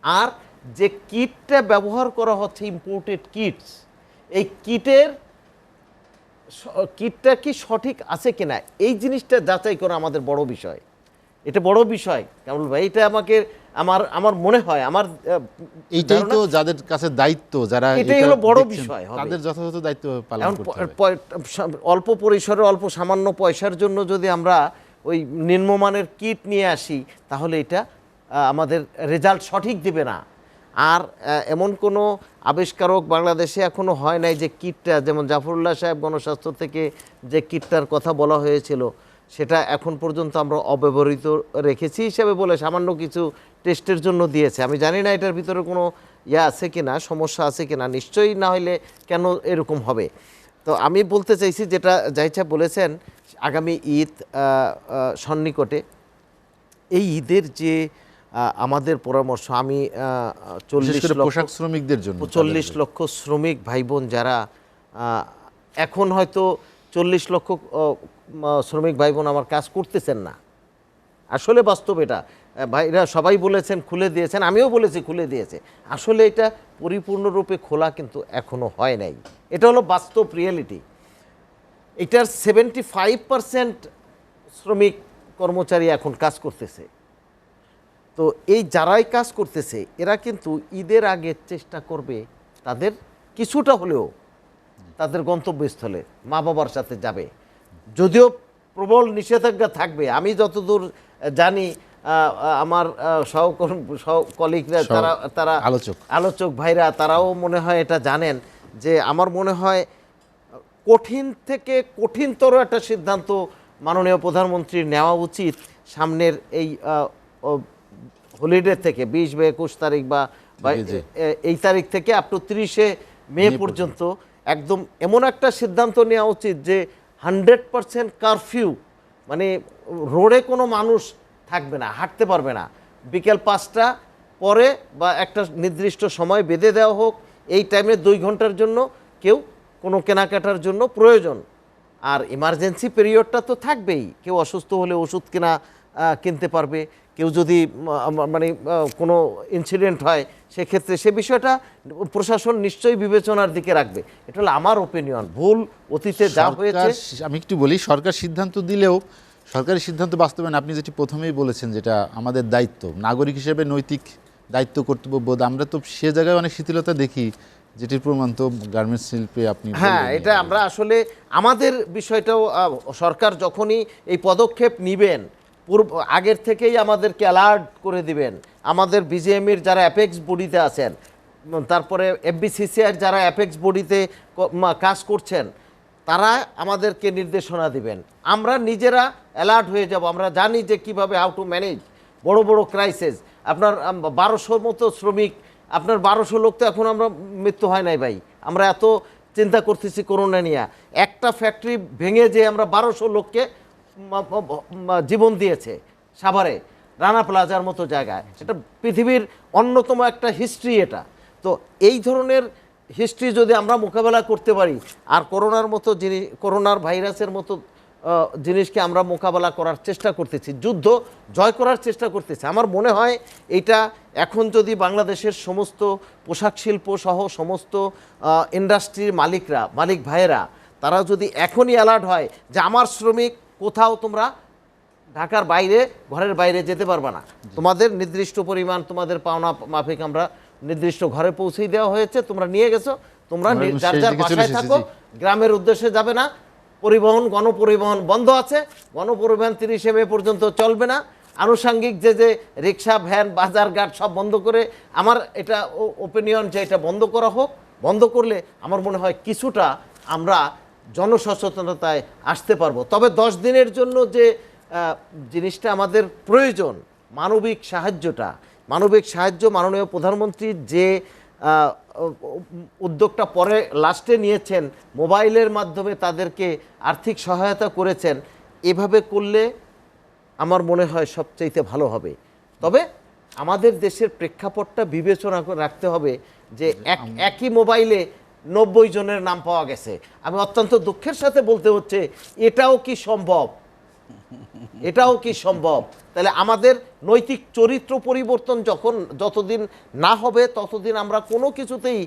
আর যে কিটটা ব্যবহার করা হচ্ছে ইম্পোর্টেড কিটস, এই কিটটা কি সঠিক আছে কিনা, এই জিনিসটা যাচাই করা আমাদের বড় বিষয়। এটা বড় বিষয় কামরুল ভাই। এটা আমার মনে হয় এইটাই তো যাদের কাছে দায়িত্ব, যারা এটাই হলো বড় বিষয়, তাদের যথাযথ দায়িত্ব পালন করতে হবে। অল্প পরিসরে অল্প সামান্য পয়সার জন্য যদি আমরা ওই নিম্নমানের কিট নিয়ে আসি, তাহলে এটা আমাদের রেজাল্ট সঠিক দিবে না। আর এমন কোনো আবিষ্কারক বাংলাদেশে এখনো হয় নাই যে কিটটা, যেমন জাফরুল্লাহ সাহেব গণস্বাস্থ্য থেকে যে কিটটার কথা বলা হয়েছিল, সেটা এখন পর্যন্ত আমরা অব্যবহৃত রেখেছি হিসাবে বলে সামান্য কিছু টেস্টের জন্য দিয়েছে। আমি জানি না এটার ভিতরে কোনো আছে কিনা, সমস্যা আছে কিনা, নিশ্চয়ই না হলে কেন এরকম হবে। তো আমি বলতে চাইছি যেটা জাহিদ বলেছেন, আগামী ঈদ সন্নিকটে, এই ঈদের যে আমাদের পরামর্শ, আমি 40 লক্ষ শ্রমিক ভাই বোন যারা এখন হয়তো 40 লক্ষ শ্রমিক ভাই বোন আমার কাজ করতেছেন না, আসলে বাস্তব এটা। ভাইরা সবাই বলেছেন খুলে দিয়েছেন, আমিও বলেছি খুলে দিয়েছে, আসলে এটা পরিপূর্ণরূপে খোলা কিন্তু এখনো হয় নাই। এটা হলো বাস্তব রিয়েলিটি। এটার 75% শ্রমিক কর্মচারী এখন কাজ করতেছে। তো এই যারাই কাজ করতেছে এরা কিন্তু ঈদের আগে চেষ্টা করবে তাদের কিছুটা হলেও তাদের গন্তব্যস্থলে মা বাবার সাথে যাবে, যদিও প্রবল নিষেধাজ্ঞা থাকবে। আমি যতদূর জানি আমার কলিগরা, তারা আলোচক ভাইরা, তারাও মনে হয় এটা জানেন যে আমার মনে হয় কঠিন থেকে কঠিনতর একটা সিদ্ধান্ত মাননীয় প্রধানমন্ত্রীর নেওয়া উচিত সামনের এই হলিডে থেকে 20 বা 21 তারিখ বা এই তারিখ থেকে আপ টু 30 মে পর্যন্ত একদম এমন একটা সিদ্ধান্ত নেওয়া উচিত যে 100% কারফিউ, মানে রোডে কোনো মানুষ থাকবে না, হাঁটতে পারবে না। বিকেল 5টা পরে বা একটা নির্দিষ্ট সময় বেঁধে দেওয়া হোক, এই টাইমে 2 ঘন্টার জন্য কেউ কোনো কেনাকাটার জন্য প্রয়োজন। আর ইমার্জেন্সি পিরিয়ডটা তো থাকবেই, কেউ অসুস্থ হলে ওষুধ কিনতে পারবে, কেউ যদি মানে কোনো ইনসিডেন্ট হয় সেক্ষেত্রে সে বিষয়টা প্রশাসন নিশ্চয়ই বিবেচনার দিকে রাখবে। এটা হলো আমার ওপিনিয়ন। ভুল অতীতে যা হয়েছে, আমি একটু বলি, সরকার সিদ্ধান্ত দিলেও সরকারি সিদ্ধান্ত বাস্তবায়ন আপনি যেটি প্রথমেই বলেছেন, যেটা আমাদের দায়িত্ব নাগরিক হিসেবে নৈতিক দায়িত্ব কর্তব্যবোধ, আমরা তো সে জায়গায় অনেক শিথিলতা দেখি, যেটির প্রমাণ তো গার্মেন্টস শিল্পে আপনি হ্যাঁ, বললেনই। এটা আমরা আসলে আমাদের বিষয়টাও সরকার যখনই এই পদক্ষেপ নেবেন আগের থেকেই আমাদেরকে অ্যালার্ট করে দিবেন। আমাদের বিজিএমইর যারা অ্যাপেক্স বডিতে আছেন, তারপরে এফবিসিসিআর যারা অ্যাপেক্স বডিতে কাজ করছেন, তারা আমাদেরকে নির্দেশনা দিবেন। আমরা নিজেরা অ্যালার্ট হয়ে যাব। আমরা জানি যে কিভাবে হাউ টু ম্যানেজ বড় বড় ক্রাইসিস। আপনার 1200 মতো শ্রমিক, আপনার 1200 লোক তো এখন আমরা মৃত্যু হয় নাই ভাই, আমরা এত চিন্তা করতেছি করোনা নিয়ে। একটা ফ্যাক্টরি ভেঙে যে আমরা 1200 লোককে জীবন দিয়েছে সাভারে রানা প্লাজার মতো জায়গায়। এটা পৃথিবীর অন্যতম একটা হিস্ট্রি। এটা তো এই ধরনের হিস্ট্রি যদি আমরা মোকাবেলা করতে পারি, আর করোনার মতো জিনিস, করোনার ভাইরাসের মতো জিনিসকে আমরা মোকাবেলা করার চেষ্টা করতেছি, যুদ্ধ জয় করার চেষ্টা করতেছি। আমার মনে হয় এইটা এখন যদি বাংলাদেশের সমস্ত পোশাক শিল্প সহ সমস্ত ইন্ডাস্ট্রির মালিক ভাইয়েরা তারা যদি এখনই অ্যালার্ট হয় যে আমার শ্রমিক কোথাও তোমরা ঢাকার বাইরে, ঘরের বাইরে যেতে পারবে না, তোমাদের নির্দিষ্ট পরিমাণ তোমাদের পাওনা মাফিক আমরা নির্দিষ্ট ঘরে পৌঁছে দেওয়া হয়েছে, তোমরা নিয়ে গেছো, তোমরা যার যার বাসায় থাকো, গ্রামের উদ্দেশ্যে যাবে না, গণপরিবহন বন্ধ আছে, গণপরিবহন 30 মে পর্যন্ত চলবে না, আনুষঙ্গিক যে রিক্সা ভ্যান বাজার ঘাট সব বন্ধ করে, আমার এটা ওপিনিয়ন যে এটা বন্ধ করা হোক। বন্ধ করলে আমার মনে হয় কিছুটা আমরা জনসচেতনতায় আসতে পারবো। তবে 10 দিনের জন্য যে জিনিসটা আমাদের প্রয়োজন, মানবিক সাহায্য মাননীয় প্রধানমন্ত্রী যে উদ্যোগটা পরে লাস্টে নিয়েছেন, মোবাইলের মাধ্যমে তাদেরকে আর্থিক সহায়তা করেছেন, এভাবে করলে আমার মনে হয় সবচাইতে ভালো হবে। তবে আমাদের দেশের প্রেক্ষাপটটা বিবেচনা করে রাখতে হবে যে একই মোবাইলে 90 জনের নাম পাওয়া গেছে। আমি অত্যন্ত দুঃখের সাথে বলতে হচ্ছে, এটাও কি সম্ভব? তাহলে আমাদের নৈতিক চরিত্র পরিবর্তন যতদিন না হবে ততদিন আমরা কোনো কিছুতেই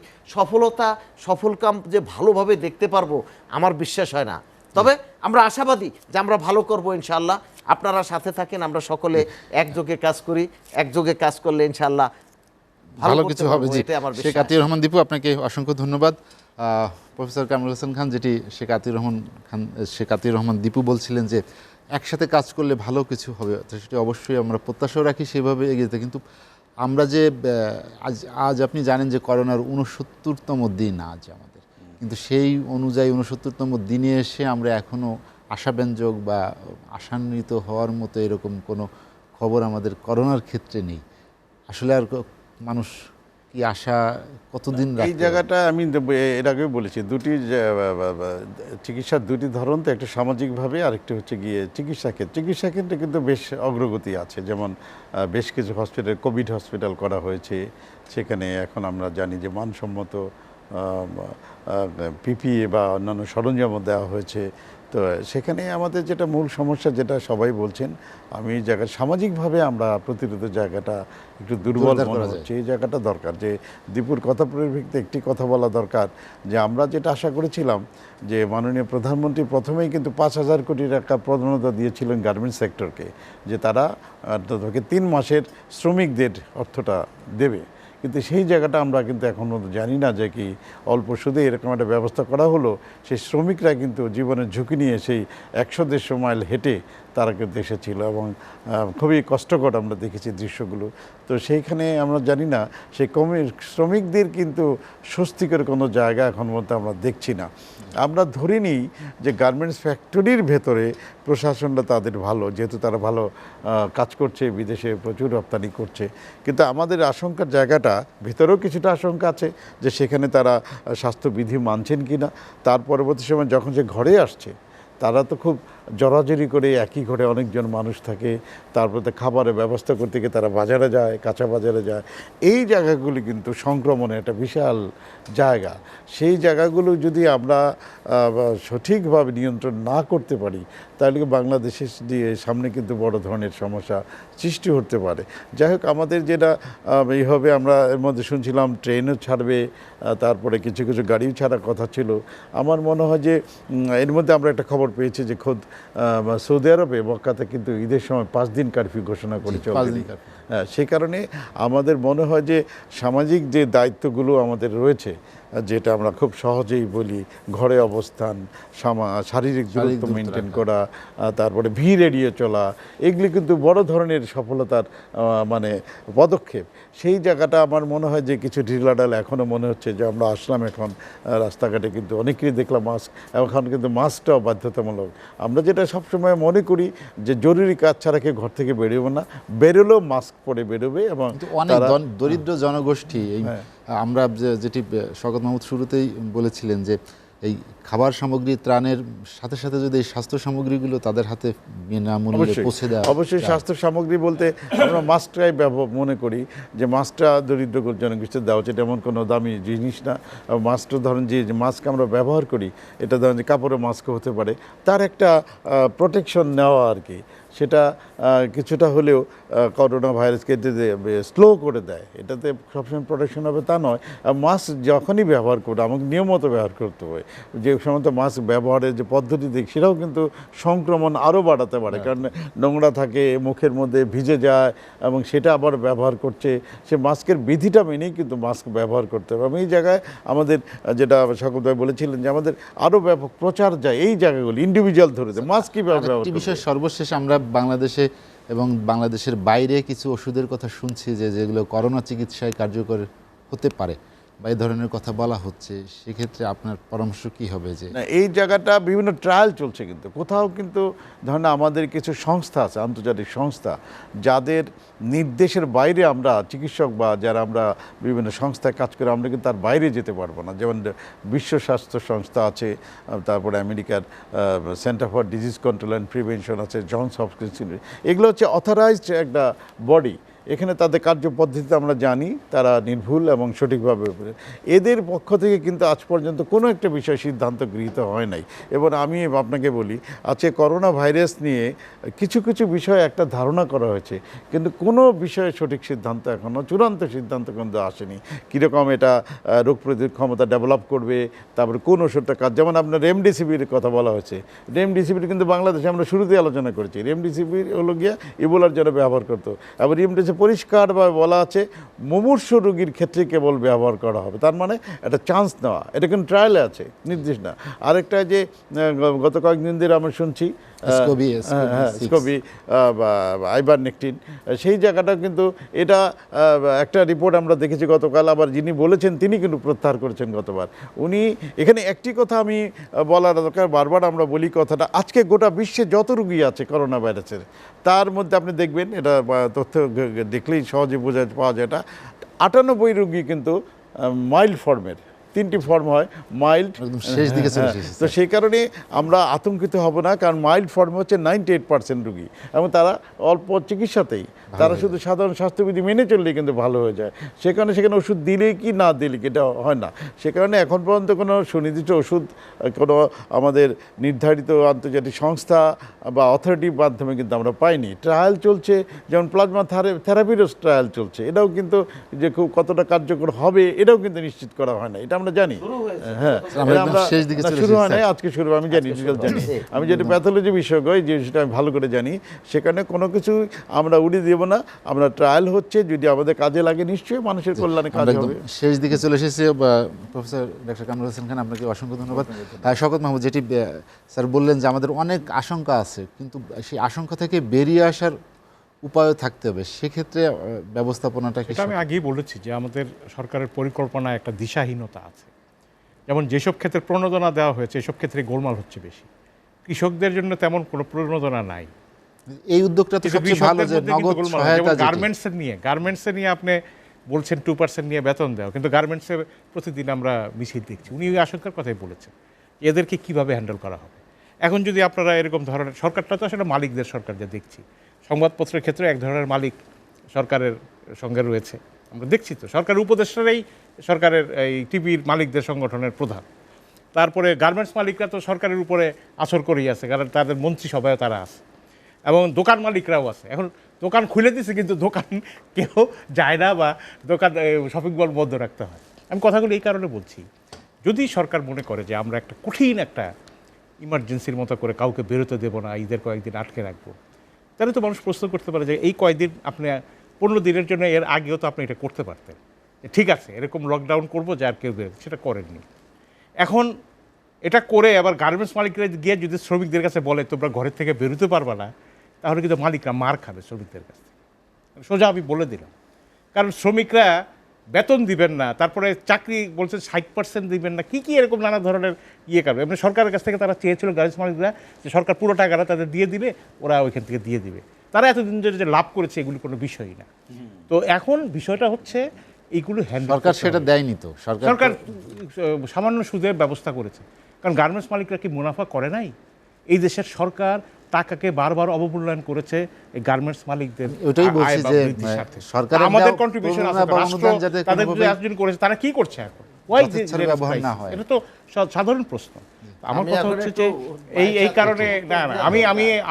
সফলকাম যে ভালোভাবে দেখতে পারবো আমার বিশ্বাস হয় না। তবে আমরা আশাবাদী যে আমরা ভালো করব ইনশাআল্লাহ। আপনারা সাথে থাকেন, আমরা সকলে একযোগে কাজ করি, একযোগে কাজ করলে ইনশাআল্লাহ ভালো কিছু হবে। জি, আমার শেখ আতিউর রহমান দীপু, আপনাকে অসংখ্য ধন্যবাদ। প্রফেসর কামরুল হাসান খান, যেটি শেখ আতিউর রহমান দীপু বলছিলেন যে একসাথে কাজ করলে ভালো কিছু হবে, তো সেটি অবশ্যই আমরা প্রত্যাশাও রাখি সেভাবে এগিয়ে যেতে। কিন্তু আমরা যে আজ আপনি জানেন যে করোনার 69তম দিন আজ আমাদের, কিন্তু সেই অনুযায়ী 69তম দিনে এসে আমরা এখনও আশাব্যঞ্জক বা আশান্বিত হওয়ার মতো এরকম কোনো খবর আমাদের করোনার ক্ষেত্রে নেই। আসলে আর মানুষ কি আশা কতদিন এই জায়গাটা আমি এর আগেও বলেছি, চিকিৎসার দুটি ধরন, তো একটা সামাজিকভাবে আর একটা হচ্ছে গিয়ে চিকিৎসা ক্ষেত্রে কিন্তু বেশ অগ্রগতি আছে। যেমন বেশ কিছু কোভিড হসপিটাল করা হয়েছে, সেখানে এখন আমরা জানি যে মানসম্মত পিপিএ বা অন্যান্য সরঞ্জামও দেওয়া হয়েছে। তো সেখানে আমাদের যেটা মূল সমস্যা, যেটা সবাই বলছেন, আমি সামাজিকভাবে আমরা প্রতিরোধের জায়গাটা একটু দুর্বল মনে হচ্ছে। এই জায়গাটা দরকার, যে দীপুর কথা পরিপ্রেক্ষিতে একটি কথা বলা দরকার, যে আমরা যেটা আশা করেছিলাম যে মাননীয় প্রধানমন্ত্রী প্রথমেই কিন্তু 5,000 কোটি টাকা প্রণোদনা দিয়েছিলেন গার্মেন্টস সেক্টরকে, যে তারা 3 মাসের শ্রমিকদের অর্থটা দেবে। কিন্তু সেই জায়গাটা আমরা কিন্তু এখনও জানি না যে কি অল্প সুদে এরকম একটা ব্যবস্থা করা হলো, সেই শ্রমিকরা কিন্তু জীবনের ঝুঁকি নিয়ে সেই 100-150 মাইল হেঁটে তারা কিন্তু এসেছিল, এবং খুবই কষ্টকর আমরা দেখেছি দৃশ্যগুলো। তো সেইখানে আমরা জানি না সেই শ্রমিকদের কিন্তু স্বস্তিকর কোনো জায়গা এখন মধ্যে আমরা দেখছি না। আমরা ধরে নিই যে গার্মেন্টস ফ্যাক্টরির ভেতরে প্রশাসনটা তাদের ভালো, যেহেতু তারা ভালো কাজ করছে, বিদেশে প্রচুর রপ্তানি করছে। কিন্তু আমাদের আশঙ্কার জায়গাটা, ভেতরেও কিছুটা আশঙ্কা আছে যে সেখানে তারা স্বাস্থ্যবিধি মানছেন কি না। তার পরবর্তী সময় যখন সে ঘরে আসছে, তারা তো খুব জড়াজড়ি করে একই ঘরে অনেকজন মানুষ থাকে, তারপরে খাবারের ব্যবস্থা করতে গিয়ে তারা বাজারে যায়, কাঁচা বাজারে যায়। এই জায়গাগুলি কিন্তু সংক্রমণের একটা বিশাল জায়গা। সেই জায়গাগুলো যদি আমরা সঠিকভাবে নিয়ন্ত্রণ না করতে পারি, তাহলে বাংলাদেশের সামনে কিন্তু বড় ধরনের সমস্যা সৃষ্টি হতে পারে। যাই হোক, আমাদের যেটা এইভাবে আমরা এর মধ্যে শুনছিলাম ট্রেনও ছাড়বে, তারপরে কিছু কিছু গাড়িও ছাড়ার কথা ছিল। আমার মনে হয় যে এর মধ্যে আমরা একটা খবর পেয়েছি যে খোদ সৌদি আরবে মক্কাতে কিন্তু ঈদের সময় 5 দিন কারফিউ ঘোষণা করেছে অলরেডি। হ্যাঁ, সেই কারণে আমাদের মনে হয় যে সামাজিক যে দায়িত্বগুলো আমাদের রয়েছে, যেটা আমরা খুব সহজেই বলি, ঘরে অবস্থান, শারীরিক দূরত্ব মেনটেন করা, তারপরে ভিড় এড়িয়ে চলা, এগুলি কিন্তু বড় ধরনের সফলতার মানে পদক্ষেপ। সেই জায়গাটা আমার মনে হয় যে কিছু ঢিলাঢাল এখনও মনে হচ্ছে যে আমরা আসলাম এখন রাস্তাঘাটে কিন্তু অনেকেরই দেখলাম মাস্ক, এখন কিন্তু মাস্কটাও বাধ্যতামূলক। আমরা যেটা সবসময় মনে করি যে জরুরি কাজ ছাড়া কেউ ঘর থেকে বেরোবে না, বেরোলেও মাস্ক পরে বেরোবে। এবং অনেক দরিদ্র জনগোষ্ঠী এই আমরা যেটি শওকত মাহমুদ শুরুতেই বলেছিলেন যে এই খাবার সামগ্রী ত্রাণের সাথে সাথে যদি এই স্বাস্থ্য সামগ্রীগুলো তাদের হাতে বিনামূল্যে পৌঁছে দেওয়া। অবশ্যই স্বাস্থ্য সামগ্রী বলতে আমরা মাস্কটাই মনে করি যে মাস্কটা দরিদ্র জনগোষ্ঠীর দেওয়া উচিত, এমন কোনো দামি জিনিস না। মাস্কটা ধরেন যে মাস্ক আমরা ব্যবহার করি, এটা ধরেন যে কাপড়ের মাস্ক হতে পারে, তার একটা প্রোটেকশন নেওয়া আর কি। সেটা কিছুটা হলেও করোনা ভাইরাসকে স্লো করে দেয়। এটাতে সবসময় প্রোটেকশন হবে তা নয়। মাস্ক যখনই ব্যবহার করবো আমাকে নিয়মিত ব্যবহার করতে হবে। যে সমস্ত মাস্ক ব্যবহারের যে পদ্ধতি দিক, সেটাও কিন্তু সংক্রমণ আরও বাড়াতে পারে, কারণ নোংরা থাকে, মুখের মধ্যে ভিজে যায় এবং সেটা আবার ব্যবহার করছে। সে মাস্কের বিধিটা মেনেই কিন্তু মাস্ক ব্যবহার করতে হবে। এবং এই জায়গায় আমাদের যেটা শওকত ভাই বলেছিলেন যে আমাদের আরও ব্যাপক প্রচার যায় এই জায়গাগুলি, ইন্ডিভিজুয়াল ধরে মাস্ক কীভাবে ব্যবহার করতে। বিষয় সর্বশেষ আমরা বাংলাদেশে এবং বাংলাদেশের বাইরে কিছু ওষুধের কথা শুনছি যেগুলো করোনা চিকিৎসায় কার্যকর হতে পারে বা এই ধরনের কথা বলা হচ্ছে, সেক্ষেত্রে আপনার পরামর্শ কি হবে? যে না, এই জায়গাটা বিভিন্ন ট্রায়াল চলছে, কিন্তু কোথাও কিন্তু ধরেন আমাদের কিছু সংস্থা আছে, আন্তর্জাতিক সংস্থা, যাদের নির্দেশের বাইরে আমরা চিকিৎসক বা যারা আমরা বিভিন্ন সংস্থায় কাজ করে আমরা কিন্তু তার বাইরে যেতে পারবো না। যেমন বিশ্ব স্বাস্থ্য সংস্থা আছে, তারপরে আমেরিকার centre for disease control and prevention আছে, জনস হপকিন্স, এগুলো হচ্ছে অথরাইজড একটা বডি। এখানে তাদের কার্যপদ্ধতি আমরা জানি, তারা নির্ভুল এবং সঠিকভাবে। এদের পক্ষ থেকে কিন্তু আজ পর্যন্ত কোনো একটা বিষয় সিদ্ধান্ত গৃহীত হয় নাই। এবং আমি আপনাকে বলি, আজকে করোনা ভাইরাস নিয়ে কিছু কিছু বিষয় একটা ধারণা করা হয়েছে, কিন্তু কোনো বিষয়ে সঠিক সিদ্ধান্ত এখনও চূড়ান্ত সিদ্ধান্ত কিন্তু আসেনি। কীরকম এটা রোগ প্রতিরোধ ক্ষমতা ডেভেলপ করবে, তারপরে কোন ওষুধটা কাজ। যেমন আপনার রেমডেসিভির কথা বলা হয়েছে, রেমডেসিভির কিন্তু বাংলাদেশে আমরা শুরুতেই আলোচনা করেছি, রেমডেসিভির হলো গিয়া ইবোলার জন্য ব্যবহার করতো। আবার রেমডেসিভির পরিষ্কারভাবে বলা আছে মুমূর্ষু রোগীর ক্ষেত্রে কেবল ব্যবহার করা হবে, তার মানে একটা চান্স নেওয়া, এটা কিন্তু ট্রায়ালে আছে, নির্দিষ্ট না। আরেকটা যে গত কয়েকদিন ধরে আমরা শুনছি স্কোবি আইভারমেকটিন, সেই জায়গাটা কিন্তু এটা একটা রিপোর্ট আমরা দেখেছি গতকাল। আবার যিনি বলেছেন তিনি কিন্তু প্রত্যাহার করেছেন গতবার। উনি এখানে একটি কথা আমি বলার দরকার, বারবার আমরা বলি কথাটা, আজকে গোটা বিশ্বে যত রোগী আছে করোনা ভাইরাসের, তার মধ্যে আপনি দেখবেন, এটা তথ্য দেখলেই সহজে পাওয়া যায়, এটা 98 রোগী কিন্তু মাইল্ড ফর্মের। 3টি ফর্ম হয়, মাইল্ড, শেষ দিকে চলে এসেছে। তো সেই কারণে আমরা আতঙ্কিত হব না, কারণ মাইল্ড ফর্মে হচ্ছে 98% রোগী, এবং তারা অল্প চিকিৎসাতেই, তারা শুধু সাধারণ স্বাস্থ্যবিধি মেনে চললেই কিন্তু ভালো হয়ে যায়। সেখানে ওষুধ দিলে কি না দিলে কি এটা হয় না। সে কারণে এখন পর্যন্ত কোনো সুনির্দিষ্ট ওষুধ কোনো আমাদের নির্ধারিত আন্তর্জাতিক সংস্থা বা অথরিটির মাধ্যমে কিন্তু আমরা পাইনি। ট্রায়াল চলছে, যেমন প্লাজমা থেরাপিরও ট্রায়াল চলছে, এটাও কিন্তু যে খুব কতটা কার্যকর হবে এটাও কিন্তু নিশ্চিত করা হয় না, এটা আমরা জানি। হ্যাঁ, শুরু হয় নাই, আজকে শুরু, আমি জানি, আমি যেটা প্যাথোলজি বিশেষজ্ঞ, এই জিনিসটা আমি ভালো করে জানি। সেখানে কোনো কিছু আমরা উড়িয়ে দেব না, আমরা ট্রায়াল হচ্ছে, যদি আমাদের কাজে লাগে নিশ্চয়ই মানুষের কল্যাণে কাজ হবে। শেষ দিকে চলে এসেছে। প্রফেসর ডক্টর কামরুল হাসান খান, আপনাকে অসংখ্য ধন্যবাদ। শওকত মাহমুদ, যেটি স্যার বললেন যে আমাদের অনেক আশঙ্কা আছে, কিন্তু সেই আশঙ্কা থেকে বেরিয়ে আসার উপায়ও থাকতে হবে, সেক্ষেত্রে ব্যবস্থাপনাটা কি? আমি আগেই বলেছি যে আমাদের সরকারের পরিকল্পনায় একটা দিশাহীনতা আছে। যেমন যেসব ক্ষেত্রে প্রণোদনা দেওয়া হয়েছে, এসব ক্ষেত্রে গোলমাল হচ্ছে বেশি। কৃষকদের জন্য তেমন কোনো প্রণোদনা নাই। এই উদ্যোগটা তো সবচেয়ে ভালো, যে নগদ সহায়তা। গার্মেন্টসে নিয়ে আপনি বলছেন 2% নিয়ে বেতন দেওয়া, কিন্তু গার্মেন্টসের প্রতিদিন আমরা মিছিল দেখছি। উনি ওই আশঙ্কার কথাই বলেছেন, এদেরকে কিভাবে হ্যান্ডেল করা হবে। এখন যদি আপনারা এরকম ধরনের, সরকারটা তো আসলে মালিকদের সরকার যা দেখছি, সংবাদপত্রের ক্ষেত্রে এক ধরনের মালিক সরকারের সঙ্গে রয়েছে, আমরা দেখছি তো সরকারের উপদেষ্টারাই সরকারের এই টিভির মালিকদের সংগঠনের প্রধান। তারপরে গার্মেন্টস মালিকরা তো সরকারের উপরে আসর করেই আছে, কারণ তাদের মন্ত্রিসভায় তারা আছে, এবং দোকান মালিকরাও আছে। এখন দোকান খুলে দিছে কিন্তু দোকান কেউ যায় না, বা দোকান শপিং মল বন্ধ রাখতে হয়। আমি কথাগুলো এই কারণে বলছি, যদি সরকার মনে করে যে আমরা একটা কঠিন একটা ইমার্জেন্সির মতো করে কাউকে বেরোতে দেবো না, ঈদের কয়েকদিন আটকে রাখবো, তাহলে তো মানুষ প্রশ্ন করতে পারে যে এই কয়েকদিন আপনি 15 দিনের জন্য, এর আগেও তো আপনি এটা করতে পারতেন, ঠিক আছে এরকম লকডাউন করবো যে আর কেউ বেরোবে, সেটা করেননি। এখন এটা করে আবার গার্মেন্টস মালিকরা গিয়ে যদি শ্রমিকদের কাছে বলে তোমরা ঘরের থেকে বেরোতে পারবে না, তাহলে কিন্তু মালিকরা মার খাবে শ্রমিকদের কাছ থেকে, সোজা আমি বলে দিলাম। কারণ শ্রমিকরা বেতন দিবেন না, তারপরে চাকরি বলছে 60% দিবেন না, কি এরকম নানা ধরনের করবে। এমনি সরকারের কাছ থেকে তারা চেয়েছিল গার্মেন্টস মালিকরা যে সরকার পুরো টাকাটা তাদের দিয়ে দিবে, ওরা ওইখান থেকে দিয়ে দিবে। তারা এতদিন ধরে যে লাভ করেছে এগুলি কোনো বিষয়ই না। তো এখন বিষয়টা হচ্ছে এইগুলো সরকার সেটা দেয়নি তো, সরকার সামান্য সুদের ব্যবস্থা করেছে। কারণ গার্মেন্টস মালিকরা কি মুনাফা করে নাই? এই দেশের সরকার টাকাকে বারবার অবমূল্যায়ন করেছে এই গার্মেন্টস মালিকদের। ওইটাই বলছি যে সরকারের আমাদের কন্ট্রিবিউশন আছে, রাষ্ট্র তাদের যে একজন করেছে, তারা কি করছে এখন? ব্যবহার না হয়, এটা তো সাধারণ প্রশ্ন। আমার কথা হচ্ছে যে এই কারণে না,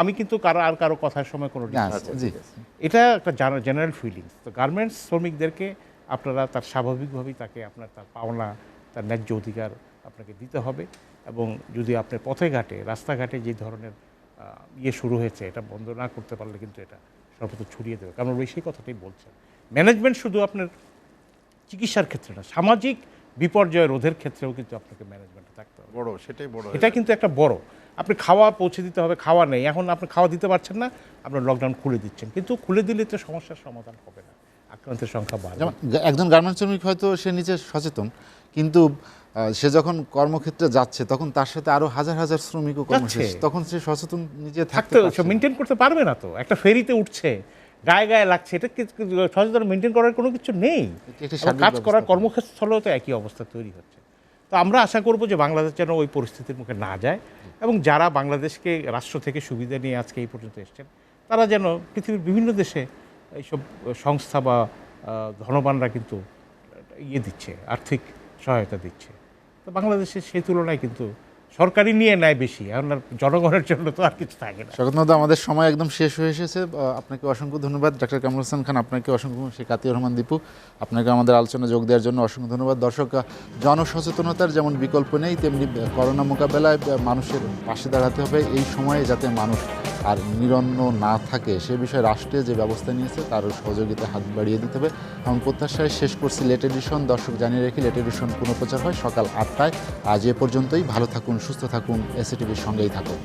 আমি কিন্তু কারো কথার সময় কোনো এটা একটা জেনারেল ফিলিংস। তো গার্মেন্টস শ্রমিকদেরকে আপনারা তার স্বাভাবিকভাবেই তাকে আপনার তার পাওনা, তার ন্যায্য অধিকার আপনাকে দিতে হবে। এবং যদি আপনার পথে ঘাটে, রাস্তাঘাটে যে ধরনের শুরু হয়েছে, এটা বন্ধ না করতে পারলে কিন্তু এটা সর্বত্র ছড়িয়ে দেবে। কারণ ওই সেই কথাটাই বলছেন, ম্যানেজমেন্ট শুধু আপনার চিকিৎসার ক্ষেত্রে না, সামাজিক বিপর্যয় রোধের ক্ষেত্রেও কিন্তু আপনাকে ম্যানেজমেন্টে থাকতে হবে। সেটাই বড়, এটা কিন্তু একটা বড়। আপনি খাওয়া পৌঁছে দিতে হবে, খাওয়া নেই, এখন আপনি খাওয়া দিতে পারছেন না, আপনার লকডাউন খুলে দিচ্ছেন, কিন্তু খুলে দিলে তো সমস্যার সমাধান হবে না, আক্রান্তের সংখ্যা বাড়বে। একজন গার্মেন্টস শ্রমিক হয়তো সে নিজে সচেতন, কিন্তু সে যখন কর্মক্ষেত্রে যাচ্ছে তখন তার সাথে আরো হাজার হাজার শ্রমিকও কর্মশেষ, তখন সে সচেতন নিজে থাকতে মেনটেন করতে পারবে না। তো একটা ফেরিতে উঠছে, গায়ে গায়ে লাগছে, এটা সচেতন মেনটেন করার কোনো কিছু নেই। কাজ করার কর্মক্ষেত্রেও তো একই অবস্থা তৈরি হচ্ছে। তো আমরা আশা করব যে বাংলাদেশ যেন ওই পরিস্থিতির মুখে না যায়, এবং যারা বাংলাদেশকে রাষ্ট্র থেকে সুবিধা নিয়ে আজকে এই পর্যন্ত এসছেন, তারা যেন পৃথিবীর বিভিন্ন দেশে এইসব সংস্থা বা ধনবানরা কিন্তু দিচ্ছে, আর্থিক সহায়তা দিচ্ছে। তো বাংলাদেশে সেই তুলনায় কিন্তু সরকারি নিয়ে নেয় বেশি, আপনার জনগণের জন্য তো আর কিছু থাকে না। স্বাগত নদা, আমাদের সময় একদম শেষ হয়ে এসেছে। আপনাকে অসংখ্য ধন্যবাদ। ডাক্তার কামরুল হাসান খান, আপনাকে অসংখ্য, শেখ আতিয়ার রহমান দীপু, আপনাকে আমাদের আলোচনা যোগ দেওয়ার জন্য অসংখ্য ধন্যবাদ। দর্শক, জনসচেতনতার যেমন বিকল্প নেই, তেমনি করোনা মোকাবেলায় মানুষের পাশে দাঁড়াতে হবে। এই সময়ে যাতে মানুষ আর নিরন্ন না থাকে সে বিষয়ে রাষ্ট্রে যে ব্যবস্থা নিয়েছে তার সহযোগিতা হাত বাড়িয়ে দিতে হবে। এমন প্রত্যাশায় শেষ করছি লেট এডিশন। দর্শক, জানিয়ে রেখে লেট এডিশন পুনঃপ্রচার হয় সকাল 8টায়। আজ এ পর্যন্তই। ভালো থাকুন, সুস্থ থাকুন, এসএটিভির সঙ্গেই থাকুন।